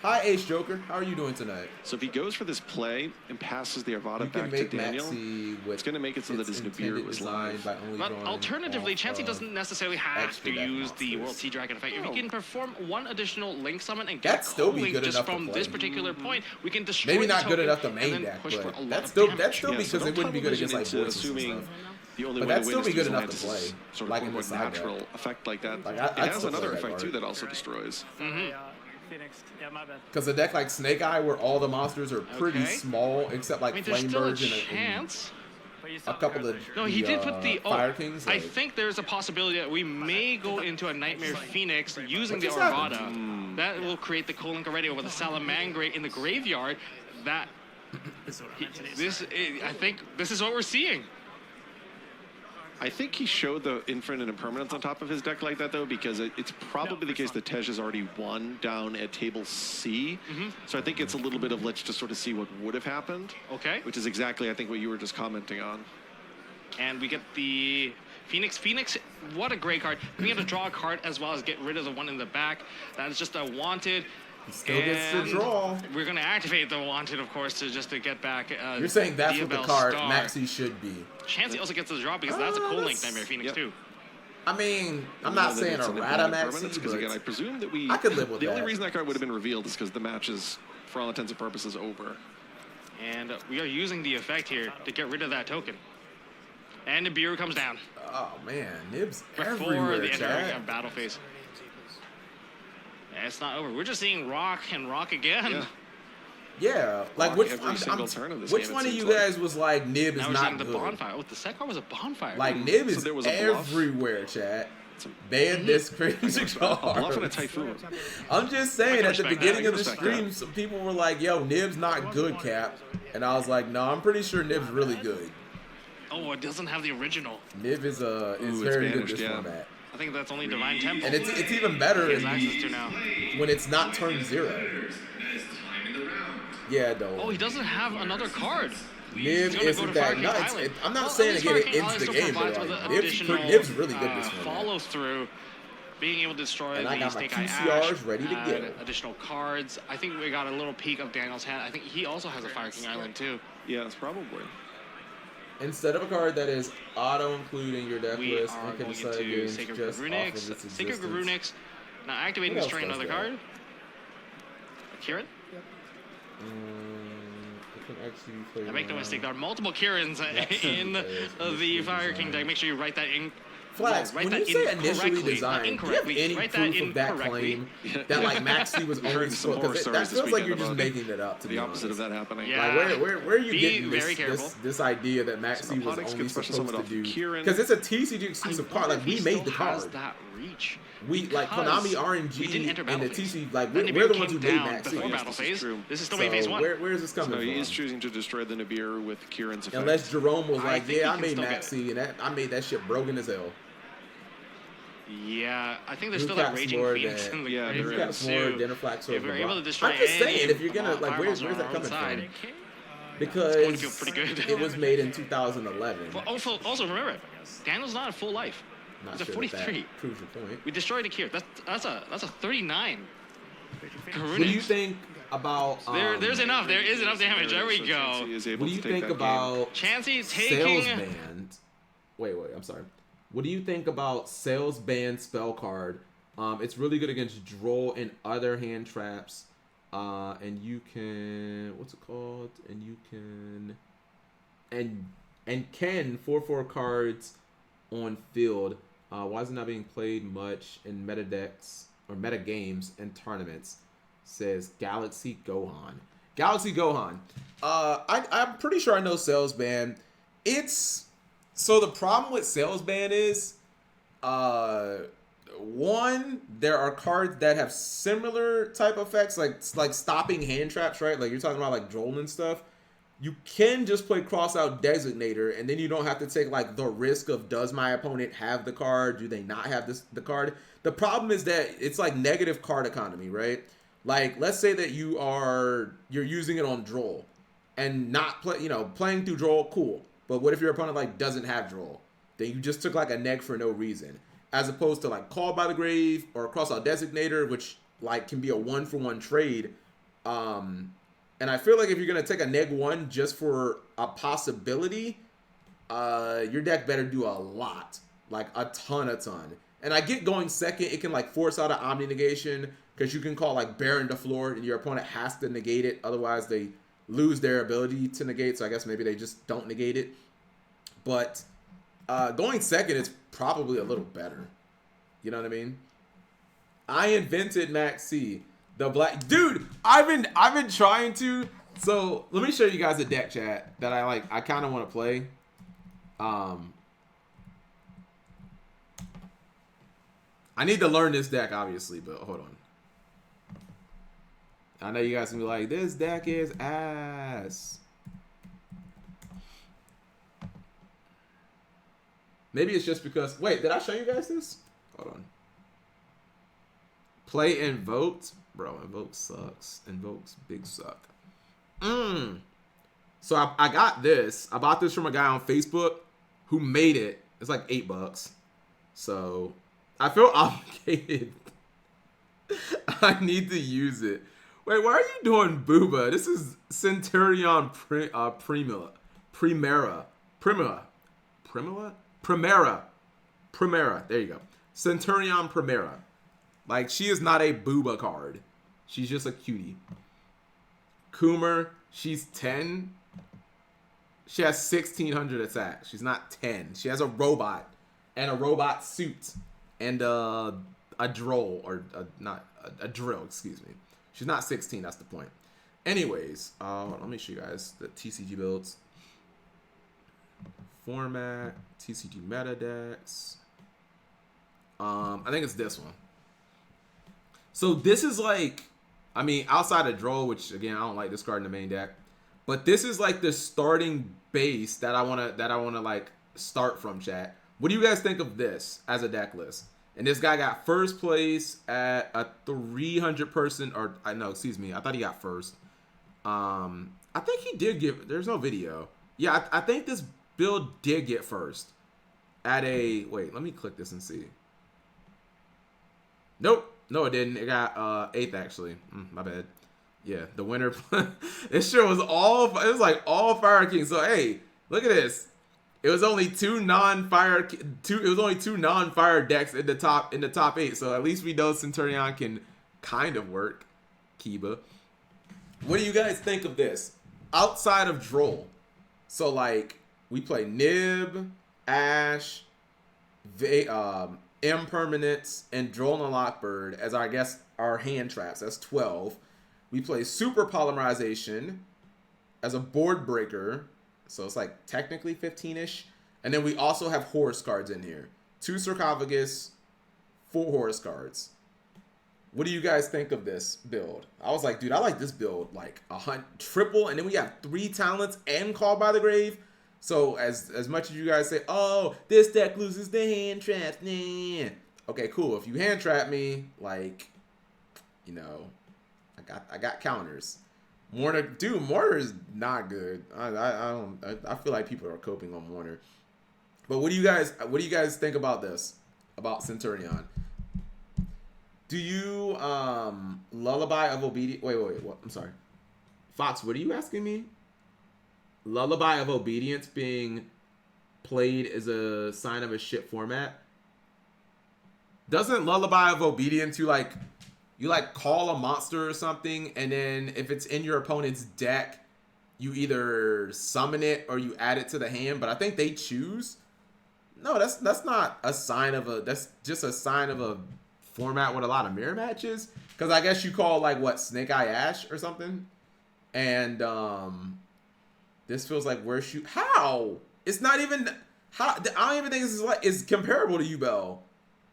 Hi, Ace Joker. How are you doing tonight? So if he goes for this play and passes the Arvada You can back to make Daniel, Maxi with it's going to make it so that its his intended Nibiru is design live. by only But drawing alternatively, off Chansey of doesn't necessarily have extra to deck use the monsters. World Sea Dragon effect. If No. he can perform one additional link summon and That'd get still be co-link good just enough to from play. this particular point, we can destroy Maybe the not good token enough to and main then deck, push for a but lot that's of still damage. because Yeah, so it don't wouldn't be good tunnel against like vision into voices and assuming stuff. the only But way that'd to still win be is good enough to Zelentis' play, sort of like in the quote-unquote side deck. natural effect like that. Like, It I'd has still play another that effect card. too that also destroys. Phoenix. Yeah, my bad. Because a deck like Snake Eye, where all the monsters are pretty Okay. small, except like I mean, there's Flame still a Merge and chance. a couple of No, he did put the Fire Kings. I Like, think there's a possibility that we may go into a Nightmare Phoenix using the just Arvada. happened? That will create the co-link already over the Salamangreat in the graveyard. That I think this is what we're seeing. I think he showed the Infinite Impermanence on top of his deck like that, though, because it's probably the case that Tej has already won down at table C. So I think it's a little bit of let's just sort of see what would have happened. Okay. Which is exactly, I think, what you were just commenting on. And we get the Phoenix. Phoenix, what a great card. We get to draw a card as well as get rid of the one in the back. That is just a wanted. he still gets to And draw. We're going to activate the wanted, of course, to get back. You're saying that's what the Diabell card Star. Maxi should be. Chansey also gets the draw because that's a co-link that's- Nightmare Phoenix Yep. too. I mean, I'm Know not that saying it's a an Rata Infinite Impermanence, Maxi, because again, I but presume that I could live with the that. only reason that card would have been revealed is because the match is, for all intents and purposes, over. And we are using the effect here to get rid of that token. And Nibiru comes down oh man, Nibs before everywhere, the entering Chad. battle phase. And it's not over. We're just seeing rock and rock again. Yeah. Yeah, like Rock which every single turn of this which game, it one of seems you like. guys was like Nib Now is we're not seeing the good? bonfire. Oh, the second card was a bonfire. Like Nib So is there was a bluff? everywhere, chat. Ban this crazy A bluff and a card. Typhoon. I'm just saying, can at the respect that. beginning I of can the respect stream, some people were like, "Yo, Nib's not good, Cap," and I was like, "No, I'm pretty sure Nib's really good. Oh, it doesn't have the original. Nib is it's very good banished, this yeah. format, I think that's only Divine Temple. and it's even better he has access to now. when it's not turn 0. As time in the round. Yeah, though. Oh, he doesn't have another card. Niv isn't that nuts. I'm not saying again it ends the game, but like, Niv's really good this one. Follow through, being able to destroy and I the got my Snake Eye TCRs Ash, ready to go. Additional cards. I think we got a little peek of Daniel's hand. I think he also has a Fire King Island too. Yes, probably. Instead of a card that is auto-including your deck We list are and can going decide into games Sacred just off of Runics. its Sacred existence. Runics. Now activating, What else destroying does another that? card. Kieran? It can actually play I make the around. mistake. There are multiple Kirans in the Fire King deck. Make sure you write that in. Flax, write when that you say in initially correctly, designed, not do you have incorrectly. any Write that proof of that incorrectly. claim that like Maxi was Heard only some supposed? more Because stories that this feels like you're weekend just about making it up. To The be opposite honest. of that happening. Yeah. Like where are you Be getting very careful. this idea that Maxi was Opponents only could special supposed summon to off do? Kieran. Because it's a TCG exclusive card. Like we made the Has card. that reach. We like Because Konami RNG we didn't enter and the battle phase. TCG. Like Then we're the Nibiru ones who came made down Maxi. before Yes, battle this is phase. true. This is still So phase one. where is this coming So from? he is choosing to destroy the Nibiru with Kieran's effect. Unless Jerome was I like, think yeah, I he can made still get Maxi and that I made that shit broken as hell. Yeah, I think there's Who still that caps raging more phoenix than- in the Yeah, grave there Who room got more too. Denaflax or If we're able to LeBron? destroy I'm just saying, any if you're gonna like, where's fireballs that on our coming side, from? Because going to feel pretty good. it was made in 2011. But also remember, Daniel's not at full life. Not He's a sure that 43. that proves your point. We destroyed a Kier. That's a 39. What do you think about? There's enough. There is enough damage. There we So go. Chansey is able What do you to take think that game. about Chansey sales taking. band? Wait, I'm sorry. What do you think about sales band spell card? It's really good against draw and other hand traps. And you can what's it called? And you can can 4/4 cards on field. Why is it not being played much in meta decks or meta games and tournaments? Says Galaxy Gohan. Galaxy Gohan. I'm pretty sure I know Sales Band. It's so the problem with Sales Band is one, there are cards that have similar type effects, like stopping hand traps, right? Like you're talking about like Droll and stuff. You can just play cross out Designator, and then you don't have to take like the risk of does my opponent have the card? Do they not have the card? The problem is that it's like negative card economy, right? Like let's say that you're using it on Droll and not playing through Droll, cool. But what if your opponent like doesn't have Droll? Then you just took like a neg for no reason. As opposed to like Call by the Grave or Cross Out Designator, which like can be a 1-for-1 trade. And I feel like if you're gonna take a neg 1 just for a possibility, your deck better do a lot, like a ton. And I get going second, it can like force out an Omni negation because you can call like Baron to floor and your opponent has to negate it. Otherwise, they lose their ability to negate. So I guess maybe they just don't negate it. But going second is probably a little better. You know what I mean? I invented Max C. The black dude. I've been trying to. So let me show you guys a deck chat that I kind of want to play. I need to learn this deck, obviously, but hold on. I know you guys can be like, this deck is ass. Maybe it's just because... Wait, did I show you guys this? Hold on. Play Invoked. Bro, Invoked sucks. Invoke's big suck. So I got this. I bought this from a guy on Facebook who made it. It's like $8. So I feel obligated. I need to use it. Wait, why are you doing Booba? This is Centurion Primera. There you go. Centurion Primera. Like, she is not a Booba card. She's just a cutie. Coomer, she's 10. She has 1,600 attack. She's not 10. She has a robot and a robot suit and a droll or not a drill. Excuse me. She's not 16. That's the point. Anyways, let me show you guys the TCG builds. Format, TCG meta decks. I think it's this one. So this is like, I mean, outside of Droll, which again I don't like this card in the main deck, but this is like the starting base that I wanna like start from, chat. What do you guys think of this as a deck list? And this guy got first place at a 300 person, or I know, excuse me, I thought he got first. I think he did get. There's no video. Yeah, I think this build did get first at a. Wait, let me click this and see. Nope, no, it didn't. It got 8th actually. My bad. Yeah, the winner. This shit was all. It was like all Fire King. So hey, look at this. It was only two non-fire decks in the top 8. So at least we know Centurion can kind of work. Kiba. What do you guys think of this? Outside of Droll. So like we play Nib, Ash, Impermanence, and Droll and Lockbird as I guess our hand traps. That's 12. We play Super Polymerization as a board breaker. So it's like technically 15-ish. And then we also have Horus cards in here. 2 Sarcophagus, 4 Horus cards. What do you guys think of this build? I was like, dude, I like this build. Like triple, and then we have 3 talents and Call by the Grave. So as much as you guys say, oh, this deck loses the hand traps. Nah. Okay, cool. If you hand trap me, like, you know, I got counters. Warner, dude, Warner is not good. I feel like people are coping on Warner. But what do you guys think about this? About Centurion? Do you Lullaby of Obedience? Wait, what? I'm sorry. Fox, what are you asking me? Lullaby of Obedience being played as a sign of a shit format? Doesn't Lullaby of Obedience you call a monster or something, and then if it's in your opponent's deck, you either summon it or you add it to the hand, but I think they choose. No, that's not a sign of a, that's just a sign of a format with a lot of mirror matches. Because I guess you call like what, Snake Eye Ash or something? And this feels like where shoot. How? It's not even how. I don't even think this is comparable to Yubel.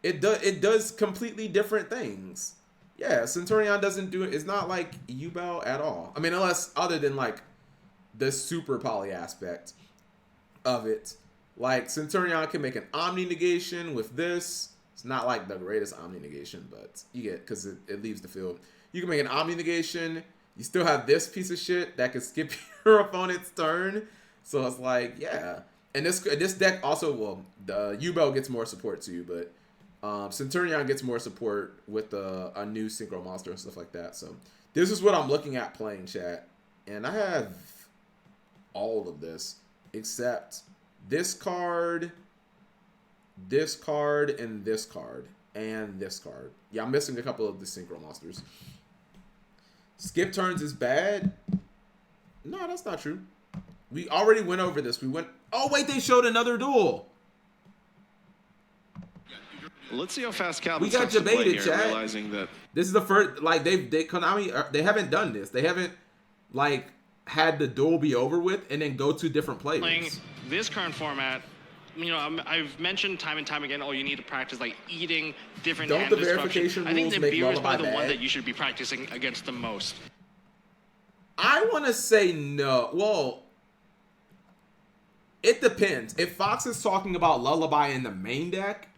It does completely different things. Yeah, Centurion doesn't do it. It's not like Yubel at all. I mean, unless other than like the super poly aspect of it. Like Centurion can make an Omni negation with this. It's not like the greatest Omni negation, but you get, because it leaves the field. You can make an Omni negation. You still have this piece of shit that can skip your opponent's turn. So it's like, yeah. And this deck also, well, the Yubel gets more support too, but Centurion gets more support with a new synchro monster and stuff like that. So this is what I'm looking at playing, chat. And I have all of this except this card, and this card, and this card. Yeah, I'm missing a couple of the synchro monsters. Skip turns is bad. No, that's not true. We already went over this. Oh wait, they showed another duel. Let's see how fast Calvin we got starts to play debated, here, chat. realizing that This is the first, like Konami, they haven't done this. They haven't like had the duel be over with and then go to different players. Playing this current format, you know, I've mentioned time and time again, oh, you need to practice like eating different hand disruption. Verification I think rules the make beer is Lullaby probably the one bad? that you should be practicing against the most. I want to say no. Well, it depends. If Fox is talking about Lullaby in the main deck,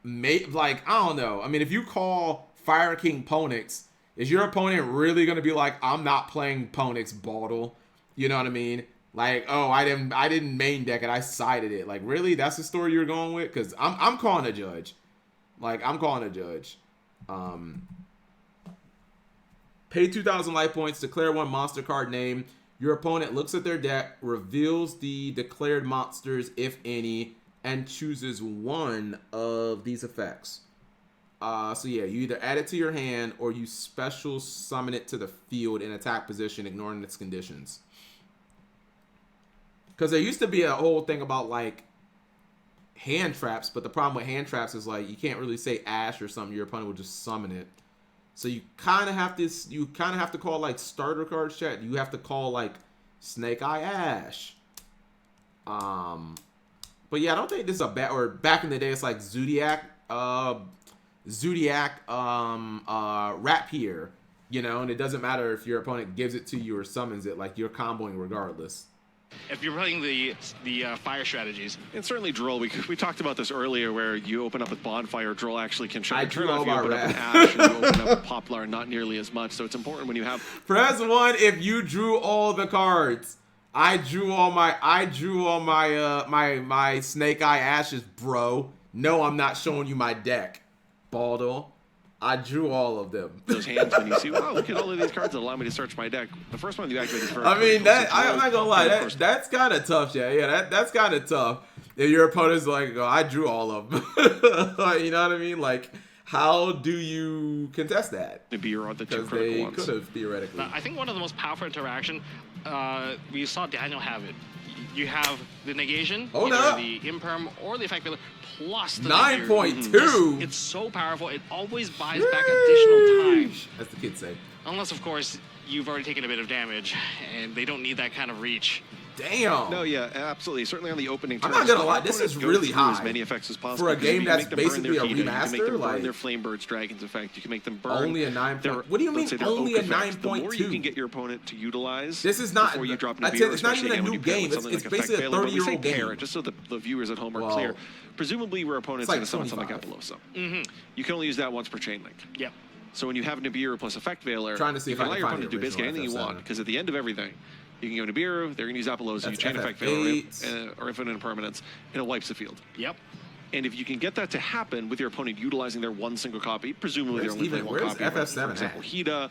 like, I don't know. I mean, if you call Fire King Ponix, is your opponent really going to be like, I'm not playing Ponix, Baldle? You know what I mean? Like, oh, I didn't main deck it, I sided it. Like, really? That's the story you're going with? Because I'm calling a judge. Like, I'm calling a judge. Pay 2,000 life points, declare one monster card name. Your opponent looks at their deck, reveals the declared monsters, if any, and chooses one of these effects. So yeah, you either add it to your hand or you special summon it to the field in attack position, ignoring its conditions. Because there used to be a whole thing about like hand traps, but the problem with hand traps is like you can't really say Ash or something. Your opponent will just summon it. So you kind of have to call like starter cards, chat. You have to call like Snake Eye Ash. But yeah, I don't think this is a bad, or back in the day it's like Zodiac Rapier, you know, and it doesn't matter if your opponent gives it to you or summons it, like you're comboing regardless. if you're playing the fire strategies. And certainly Droll, we talked about this earlier where you open up with Bonfire, Droll actually can I turn drew off, all you my open up red. with Ash, and you open up with Poplar, not nearly as much. So it's important when you have... Press 1 if you drew all the cards. I drew all my my Snake Eye Ashes, bro. No, I'm not showing you my deck, Baldo. I drew all of them. Those hands when you see, wow, look at all of these cards that allow me to search my deck. The first one you activate is very I mean, critical. I'm not gonna lie, that's kind of tough, yeah, that's kind of tough. If your opponent's like, oh, I drew all of them, you know what I mean? Like, how do you contest that? Nibiru are the two Because critical they ones. could have theoretically. I think one of the most powerful interaction, we saw Daniel have it. You have the negation, Oh, either no. the imperm or the effect veiler, plus the 9.2. It's so powerful. It always buys back additional time. As the kids say. Unless, of course, you've already taken a bit of damage, and they don't need that kind of reach. Damn. No, yeah, absolutely. Certainly on the opening I'm turn. not gonna lie, this is really high as many effects as possible. for a because you game can that's make them burn their basically a Hida, you can make remaster, them burn like- their Flamebird's Dragons effect. You can make them burn. Only a 9. their- What do you mean let's say their only a oak effects. The more you 9.2? can get your opponent to utilize. This is not. Before you drop I'd Nibiru, say it's not especially even a again when new you pair it game. with It's something like basically a Effect Veiler. When we say 30-year-old pair game. it, just so the viewers at home are Well, clear. Presumably, your opponent's like going to summon something 25. like Apollosa. You can only use that once per chain link. Yeah. So when you have Nibiru plus Effect Veiler, Trying to see you if can I allow can your find opponent the to do basically original anything you FF7. want, because at the end of everything, you can go Nibiru, they're going to use Apollosa, you That's chain Effect FF8. Veiler or Infinite Impermanence, and it wipes the field. Yep. And if you can get that to happen with your opponent utilizing their one single copy, presumably they're only playing one where's copy, FF7 for example, at? Hida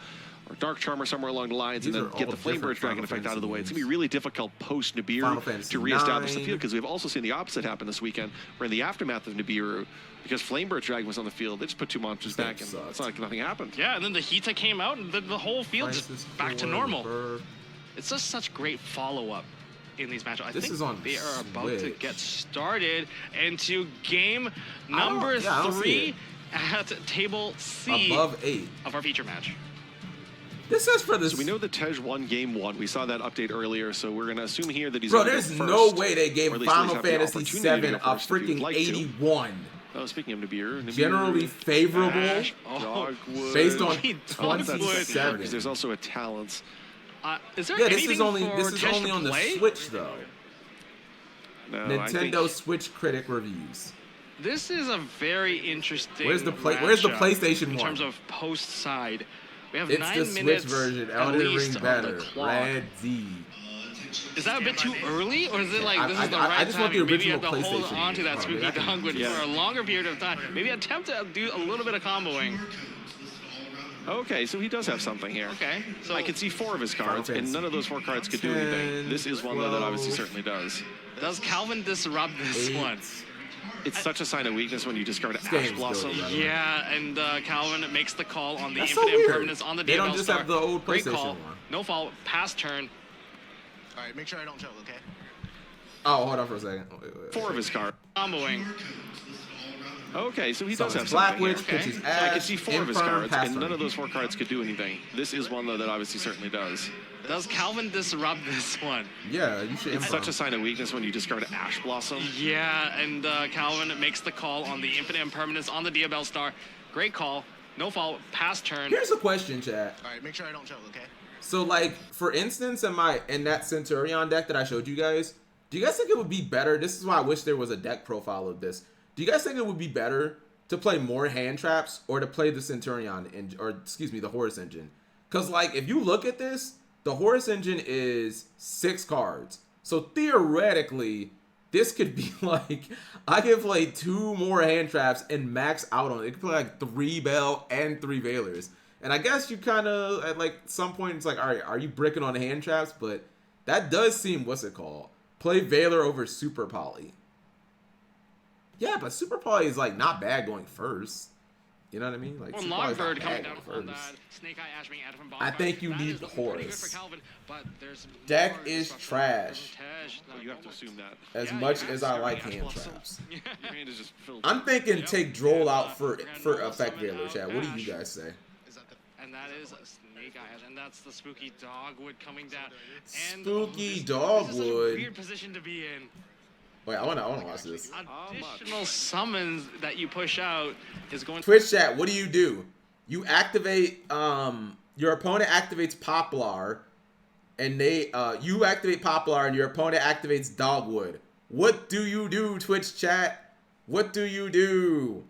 or Dark Charmer somewhere along the lines, These and are then get all the Flamebird's different Dragon Final effect out of the way. It's Fantasy going to be really difficult post Final Nibiru Fantasy to reestablish the 9. field, because we've also seen the opposite happen this weekend, where in the aftermath of Nibiru, because Flamebird's Dragon was on the field, they just put two monsters This back, game and sucks. it's not like nothing happened. Yeah, and then the Hita came out, and the whole field Francis just back to Ford, normal. Burr. It's just such great follow-up in these matchups. I This think is on they are about to Switch. get started into game I don't- number yeah, I don't see 3 it. at table C Above 8. of our feature match. This is for this. So we know that Tej won game 1. We saw that update earlier, so we're going to assume here that he's Bro, gonna go there's first, no way they gave or at least at Final least have the Fantasy opportunity to 7 go a first if you'd freaking like to. 81. Oh, speaking of Nibiru, Generally favorable Ash, oh, Dogwood. based on He That's 27. because there's also a talents. is there Yeah, this anything is only for this is Tej only to on the play? Switch though. No, Nintendo Switch critic reviews. This is a very interesting. Where's the matchup PlayStation in 1? terms of post side? We have It's 9 the Switch minutes version. at Elden least Ring of better. the clock. Red Z. Is that a bit too early, or is it like this is the I right just time? want the Maybe you have original to hold PlayStation on to that one. spooky Maybe I can- dogwood Yeah. for a longer period of time. Maybe attempt to do a little bit of comboing. Okay, so he does have something here. Okay, so I can see 4 of his cards, and Fantasy none of those 4 cards could do anything. 10, This is one though that obviously 12. certainly does. does Calvin disrupt this 8. one? It's such a sign of weakness when you discard game's Ash good, Blossom. by the way. Yeah, and Calvin makes the call on the That's so infinite weird. impermanence on the They don't DML just star. have the old Great PlayStation call. one. No fault. Pass turn. All right, make sure I don't choke, okay? Oh, hold on for a second. Wait. 4 of his cards. Comboing. Okay, so he So does it's have Black something here. Witch, Okay. pitches So I can Ash, see 4 of his Infirm, cards, pass and none turn. of those 4 cards could do anything. This is one though that obviously certainly does. Does Calvin disrupt this one? Yeah, you should. It's Infirm. such a sign of weakness when you discard Ash Blossom. Yeah, and Calvin makes the call on the infinite impermanence on the Diabell star. Great call. No fault. Pass turn. Here's a question, chat. All right, make sure I don't choke, okay? So, like, for instance, in that Centurion deck that I showed you guys, do you guys think it would be better? This is why I wish there was a deck profile of this. Do you guys think it would be better to play more hand traps or to play the Centurion engine, or excuse me, the Horus engine? Because, like, if you look at this, the Horus engine is 6 cards. So theoretically, this could be like, I could play 2 more hand traps and max out on it. It could play like 3 Bell and 3 Veilers. And I guess you kind of, at like some point, it's like, all right, are you bricking on hand traps? But that does seem, what's it called? Play Veiler over Super Poly. Yeah, but Super Poly is like not bad going first. You know what I mean? Like, Well, Super Poly's not Longbird coming bad down going on that. first. Snake Eye Ash being added from I think you That need is looking pretty good Horus. for Calvin, but there's Deck more is disruption trash. from Tej. Well, you have to assume that. As Yeah, much you as have I to. like Ash hand Blossom. traps. Your hand is just filled. I'm thinking Yep. take Droll out for Grand Effect Summon Veiler, out chat. What do Ash. you guys say? Is that the... And that is a Snake Eye Ash, and that's the spooky dogwood coming down. And Spooky this is dogwood. such a weird position to be in. Wait, I wanna watch this. Additional summons that you push out is going Twitch chat, what do? You activate, your opponent activates Poplar, and you activate Poplar and your opponent activates Dogwood. What do you do, Twitch chat? What do you do?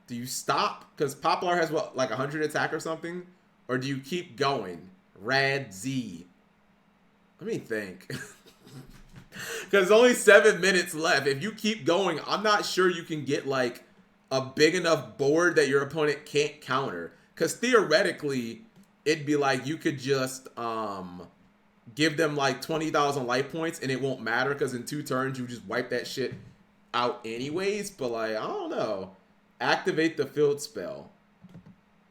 Do you stop? Because Poplar has what, like 100 attack or something? Or do you keep going? Rad Z. Let me think. Because only 7 minutes left. If you keep going, I'm not sure you can get like a big enough board that your opponent can't counter. Because theoretically, it'd be like you could just give them like 20,000 life points and it won't matter because in 2 turns you just wipe that shit out anyways. But like, I don't know. Activate the field spell.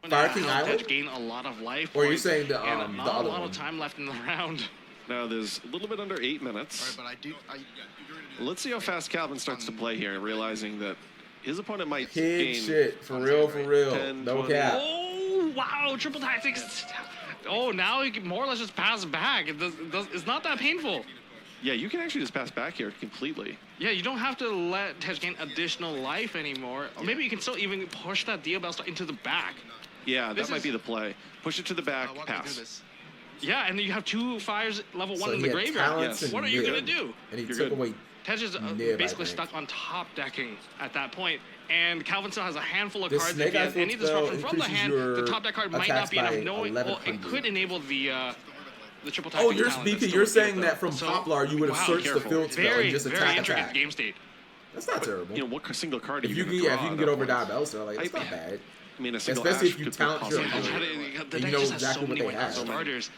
Fire King Island? Gain a lot of life Or points, you're saying the and not other a lot one. of time left in the round. Now there's a little bit under 8 minutes. All right, but Let's see how fast Calvin starts to play here, realizing that his opponent might Pig gain shit. For real, for real. 10, No 20. cap. Oh, wow, triple tactics. Oh, now he can more or less just pass back. It's not that painful. Yeah, you can actually just pass back here completely. Yeah, you don't have to let Tej gain additional life anymore. Or maybe you can still even push that Diabellstar into the back. Yeah, This that might is- be the play. Push it to the back, walk me through pass. this. Yeah, and then you have 2 fires level 1 So in he the had graveyard. talents Yes. and What are you nib, gonna do? And he You're took good. away Tej is nib, I basically think. stuck on top decking at that point, and Calvin still has a handful of This cards. Snake If he Eye has any Field spell disruption from the increases hand, your the top deck card might attacks not be enough. by Knowing, well, it 1100. could enable the triple tactic. Oh, you're talent. That's speaking. still You're a good saying though. that from So, Poplar, you would have wow, searched the careful. field spell Very, and just very attack intricate attack. game state. That's not terrible. You know, what single card are If you you going can, to if draw you can at get that over point? Diabellstar, like it's not bad. I mean, a single Especially Ash if you could talent your possibly opponent. do it. The You deck know just has exactly so what many they winning have. starters.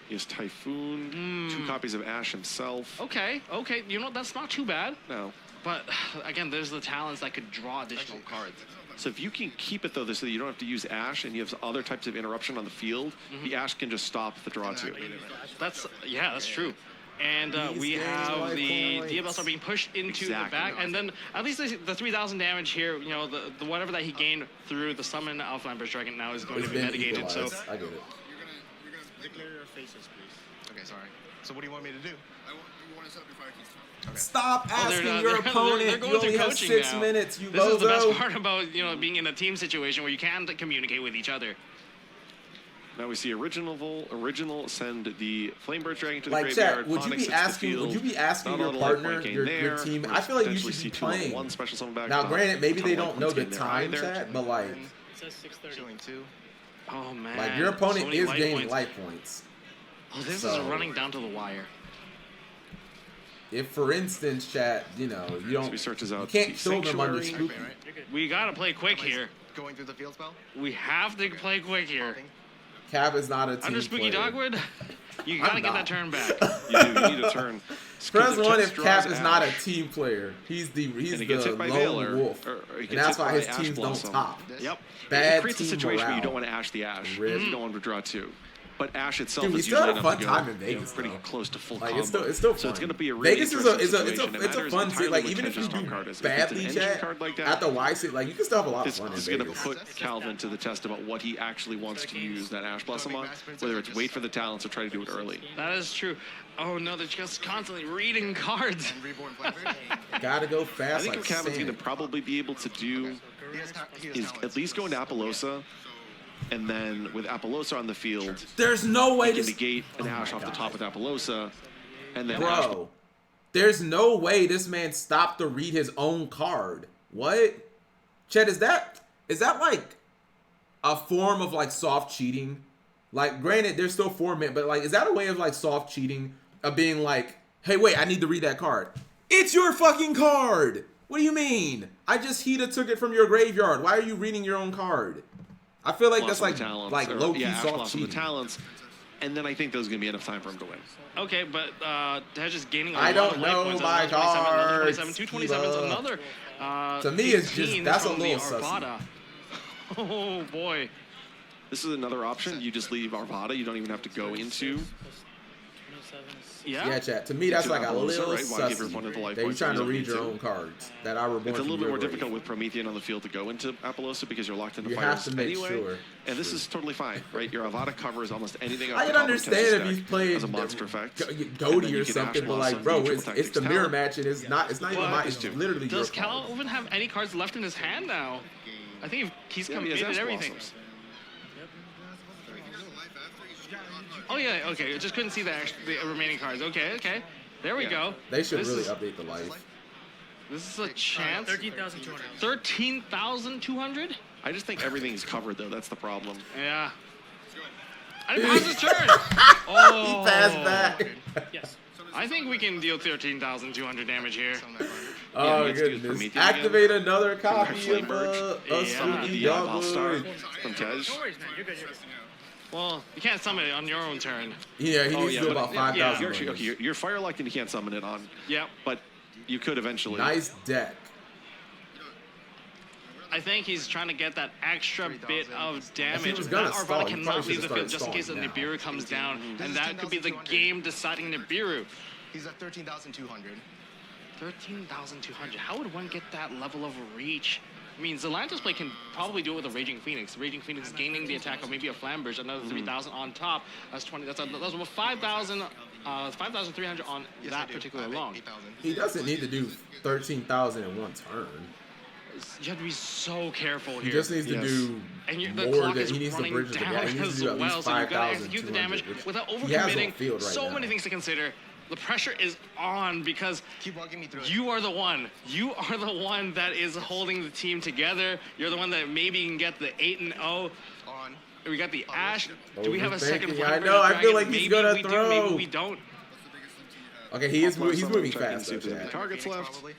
He has Typhoon, 2 copies of Ash himself. Okay, you know, that's not too bad. No. But again, there's the talents that could draw additional cards. So if you can keep it, though, so that you don't have to use Ash and you have other types of interruption on the field, the Ash can just stop the draw, too. That's true. And we These have games the like Diabellstar being pushed into the Exactly. back, and then at least the 3,000 damage here. You know, the whatever that he gained through the summon Alpha Emperor's Dragon now is going It's to be been mitigated. So equalized. I get it. You're gonna declare your faces, please. Okay, sorry. So what do you want me to do? You want to set up your fire keys. Okay. Stop Oh, they're asking not- your they're opponent. going You only through have coaching 6 now. minutes. You This is the best bozo. part about being in a team situation where you can communicate with each other. Now we see original send the Flamebird Dragon to the Like graveyard. chat, would you Onyx be hits the asking? field. Would you be asking Not your all the life partner, point gain your there. team? We're I feel like you potentially should see be 2 on playing. 1 special summon back. Now, Not granted, maybe a ton they of life don't know points the gained there time, either. chat, but like, It says 6:30. Showing 2. Oh man! like your so opponent many is life gaining points. life points. Oh, this is So- running down to the wire. If, for instance, chat, you know, you So don't, he searches you out can't the kill them under Sanctuary. spooky. Right? You're good. We gotta play quick here. Going through the field spell. We have to play quick here. Cap is not a team Under Spooky player. Dogwood, you gotta get not. that turn back. You do. You need a turn. Press one if Draws Cap is not a Ash. team player. He's the And he gets the hit by lone Valor, wolf, or he and gets that's hit why by his Ash teams Blossom. don't top. Yep. Bad It creates a team situation where you morale. don't want to Ash the Ash. Rip. You don't want to draw 2. But Ash itself Dude, we is still usually had a enough fun to time go, in Vegas, pretty though. close to full Like combo. it's still fun. So it's going to be a really Vegas is a interesting situation. It it's a matters fun city. entirely Like what even if you Tej's do strong card is. If it's an badly, engine chat card like that, at the YC, like you can still have a lot of This fun in is going to Vegas. put Calvin to the test about what he actually wants to use that Ash Blossom on, whether it's wait for the talents or try to do it early. That is true. Oh no, they're just constantly reading cards. And Reborn Flamebird. Gotta go I fast. think like what Calvin's going to sand. probably be able to do He has is talents. at least go into Apollosa, and then with Apollosa on the field, There's no way he can this, negate an Oh Ash my off the God. top with Apollosa, and then Ash bro. There's no way this man stopped to read his own card. What? Chet, is that like a form of like soft cheating? Like, granted, there's still 4 minutes, but like, is that a way of like soft cheating of being like, hey, wait, I need to read that card. It's your fucking card. What do you mean? I just took it from your graveyard. Why are you reading your own card? I feel like that's Blossom like the talents, or, low key yeah, Ash soft Blossom cheating. the talents, and then I think there's going to be enough time for him to win. Okay, but Tej is gaining a I lot don't of life know points. my Another 27, cards, 227 is another. To me, it's just- 15 that's a from the little sussy. Arvada. Oh boy. This is another option. You just leave Arvada. You don't even have to go into. 107 is Yeah. Yeah, chat. To me, that's Into like a Apollosa, little right? Why give your sussy. opponent the life That you're points trying you to don't read need your to. own cards that are reborn It's a from little bit your more grave. difficult with Promethean on the field to go into Apollosa because you're locked into You fires have to make anyway. sure. And this is totally fine, right? Your Avada covers almost anything. off I the can top of Tej's understand if deck he's playing as a monster effect. And then Goaty you or can something, Ash but like, Blossom, bro, the it's triple the tactics mirror talent. match, and it's not even Well, mine. It's Does literally your Does card. Calvin have any cards left in his hand now? I think he's Yeah, he has committed Ash everything. Blossoms. Oh yeah, okay. I just couldn't see the remaining cards. Okay. There we go. They should This really is- update the life. This is a chance. 13,200. 13,200? I just think everything's covered though. That's the problem. Yeah. I didn't pass his turn. Oh. He passed back. Yes. I think we can deal 13,200 damage here. Oh it's good for goodness! me too, Activate another copy Congratulate of Merge. Yeah. Sweetie The All-Star Dogwood. from Tej. No worries, man. You're good. You're good. Well, you can't summon it on your own turn. Yeah, he Oh, needs yeah, to do but- about yeah, 5,000. You're actually, okay, you're fire locked and you can't summon it on. Yep. But you could eventually. Nice deck. I think he's trying to get that extra bit of damage. was gonna That stall, Arvada he cannot probably leave the should've field just in case the started Nibiru comes down, and that could be the game-deciding Nibiru. He's at 13,200. 13,200. How would one get that level of reach? I mean, Zelanta's play can probably do it with a Raging Phoenix. Raging Phoenix gaining the attack of maybe a Flamberge, another 3,000 on top. That's 20. That's about 5,000. 5,300 on that particular long. He doesn't need to do 13,000 in one turn. You have to be so careful He here. just needs to Yes. do And the more clock than is he needs to running bridge the down gap. He needs as to do at well, least so you've got to execute the 5,200, damage which without he has on overcommitting. field right So now. many things to consider. The pressure is on because Keep walking me through it. you are the one. You are the one that is holding the team together. You're the one that maybe can get the 8-0. On. We got the Ash. Do we have a second Overthinking. I Flamberge know, I feel Dragon? like he's Maybe gonna we throw. do, maybe we don't. Okay, he's Someone moving checking to fast. see if there's any Chat. targets left. Probably.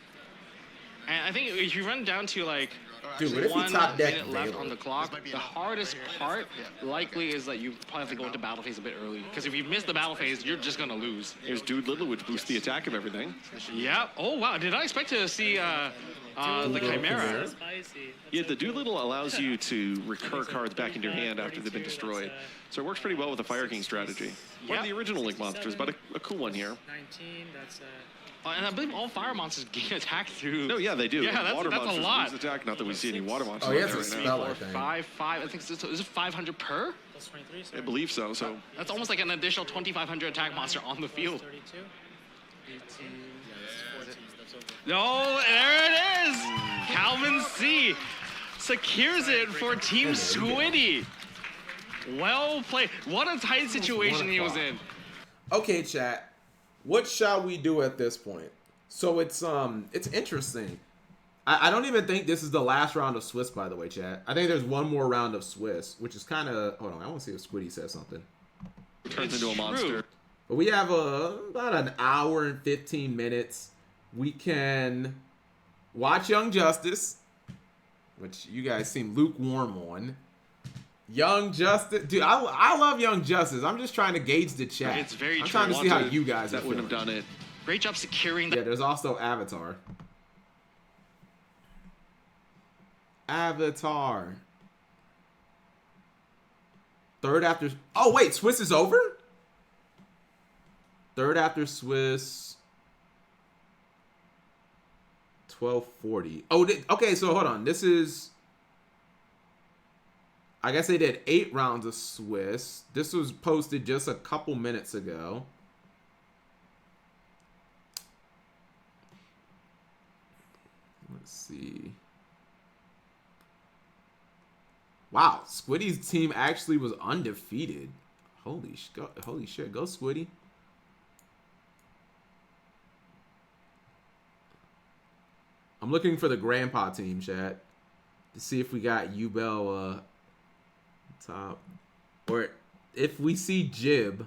And I think if you run down to like Dude, what if he 1 top deck minute left Veiler? on the clock, might be the enough. hardest part likely is that you probably have to go into battle phase a bit early. Because if you miss the battle phase, you're just gonna lose. There's Dude Little, which boosts the attack of everything. Yeah. Oh wow. Did I expect to see the Chimera? Spicy. Yeah, the Doolittle allows you to recur cards back into your hand after they've been destroyed. So it works pretty well with the Fire King strategy. One of the original Link monsters, but a cool one here. 19. That's And I believe all fire monsters gain attack through. No, yeah, they do. Yeah, that's- water that's a monsters lot. lose attack. Not that we see any water monsters Oh, he out has there a right now. spell, I think. 5. I think is it 500 per? plus 23. I So believe so. So That's almost like an additional 2,500 attack monster on the field. 32. 18. No, there it is. Calvin C secures it for Team Squiddy. Well played. What a tight situation he was in. Okay, chat. What shall we do at this point? So it's interesting. I don't even think this is the last round of Swiss, by the way, chat. I think there's one more round of Swiss, which is kind of. Hold on, I want to see if Squiddy says something. turns It's into a true. monster. But we have about an hour and 15 minutes. We can watch Young Justice, which you guys seem lukewarm on. Young Justice, dude, I love Young Justice. I'm just trying to gauge the chat. It's very I'm true. trying to see how you guys are That wouldn't have feeling. done it. Great job securing Yeah, that. there's also Avatar. Avatar. Third after. Oh wait, Swiss is over. Third after Swiss. 1240. Oh, okay. So hold on. This is. I guess they did 8 rounds of Swiss. This was posted just a couple minutes ago. Let's see. Wow, Squiddy's team actually was undefeated. Holy shit, go Squiddy. I'm looking for the grandpa team, chat, to see if we got Ubel top, or if we see Jib.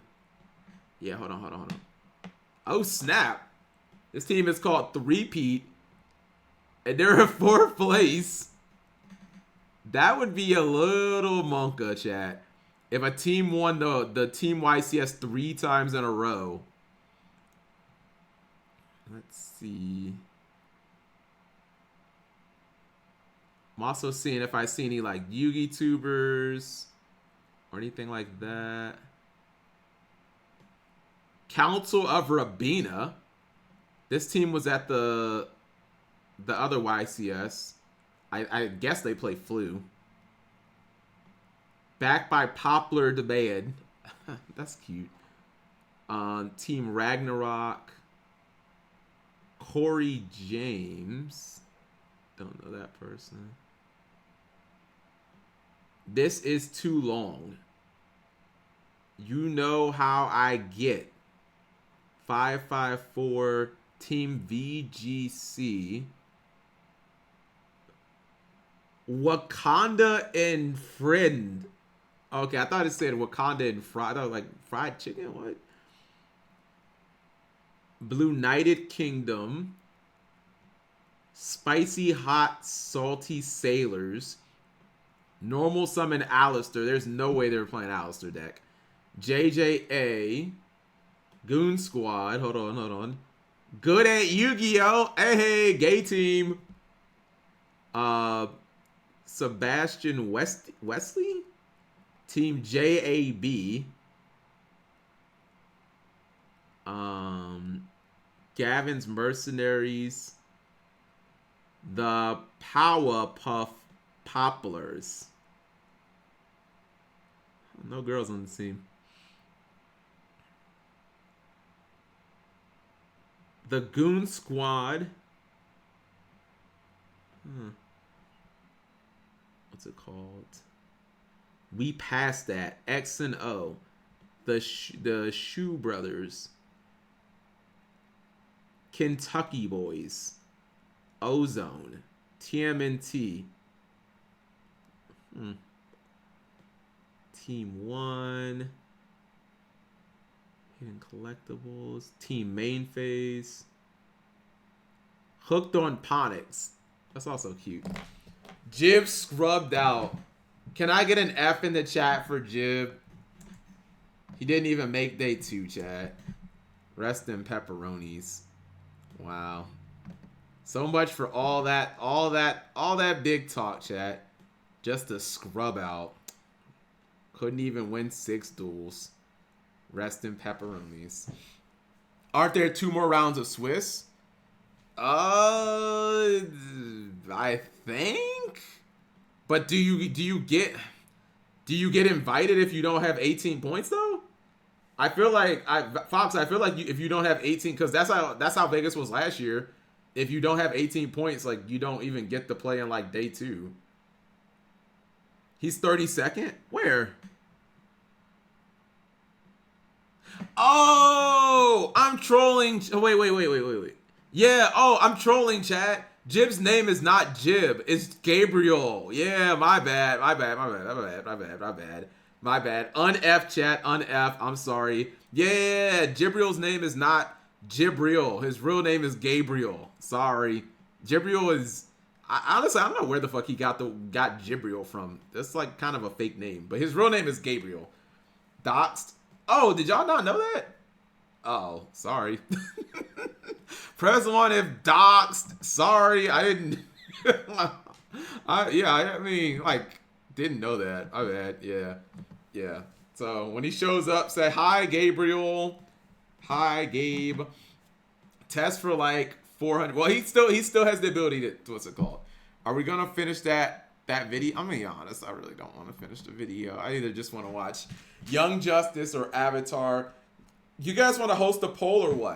Yeah, hold on. Oh snap! This team is called Three-Peat, and they're in 4th place. That would be a little monka, chat. If a team won the Team YCS 3 times in a row. Let's see. I'm also seeing if I see any like Yugi tubers or anything like that. Council of Rabina. This team was at the other YCS. I guess they play Flu. Backed by Poplar Demand. That's cute. Team Ragnarok. Corey James. Don't know that person. This is too long. You know how I get. 554 Team VGC. Wakanda and friend. Okay, I thought it said Wakanda and fried. I thought like fried chicken. What? Blue Knighted Kingdom. Spicy hot salty sailors. Normal summon Alistair. There's no way they were playing Alistair deck. JJA. Goon Squad. Hold on. Good at Yu-Gi-Oh! Hey, gay team. Sebastian Wesley? Team JAB. Gavin's Mercenaries. The Powerpuff Poplars. No girls on the team. The Goon Squad. What's it called? We passed that. X and O. The Shoe Brothers. Kentucky Boys. Ozone. TMNT. Team 1. Hidden Collectibles. Team Main Phase. Hooked on Ponics. That's also cute. Jib scrubbed out. Can I get an F in the chat for Jib? He didn't even make day 2, chat. Rest in pepperonis. Wow. So much for all that big talk, chat. Just to scrub out. Couldn't even win 6 duels. Rest in pepperonis. Aren't there 2 more rounds of Swiss? I think. But do you get invited if you don't have 18 points though? I feel like Fox. I feel like if you don't have 18, because that's how Vegas was last year. If you don't have 18 points, like you don't even get to play in like day 2. He's 32nd. Where? Oh, I'm trolling. Wait. Yeah. Oh, I'm trolling, chat. Jib's name is not Jib. It's Gabriel. Yeah, my bad. Un-F, chat. Un-F. I'm sorry. Yeah, Jibriel's name is not Jibriel. His real name is Gabriel. Sorry. Jibriel is... honestly, I don't know where the fuck he got Jibriel from. That's like kind of a fake name. But his real name is Gabriel. Doxed. Oh, did y'all not know that? Oh, sorry. Press 1 if doxed. Sorry, I didn't. I mean, like, didn't know that. My bad. Yeah. So when he shows up, say hi, Gabriel. Hi, Gabe. Test for like 400. Well, he still has the ability to what's it called? Are we gonna finish that video? I'm gonna be honest. I really don't want to finish the video. I either just want to watch Young Justice or Avatar. You guys want to host a poll or what?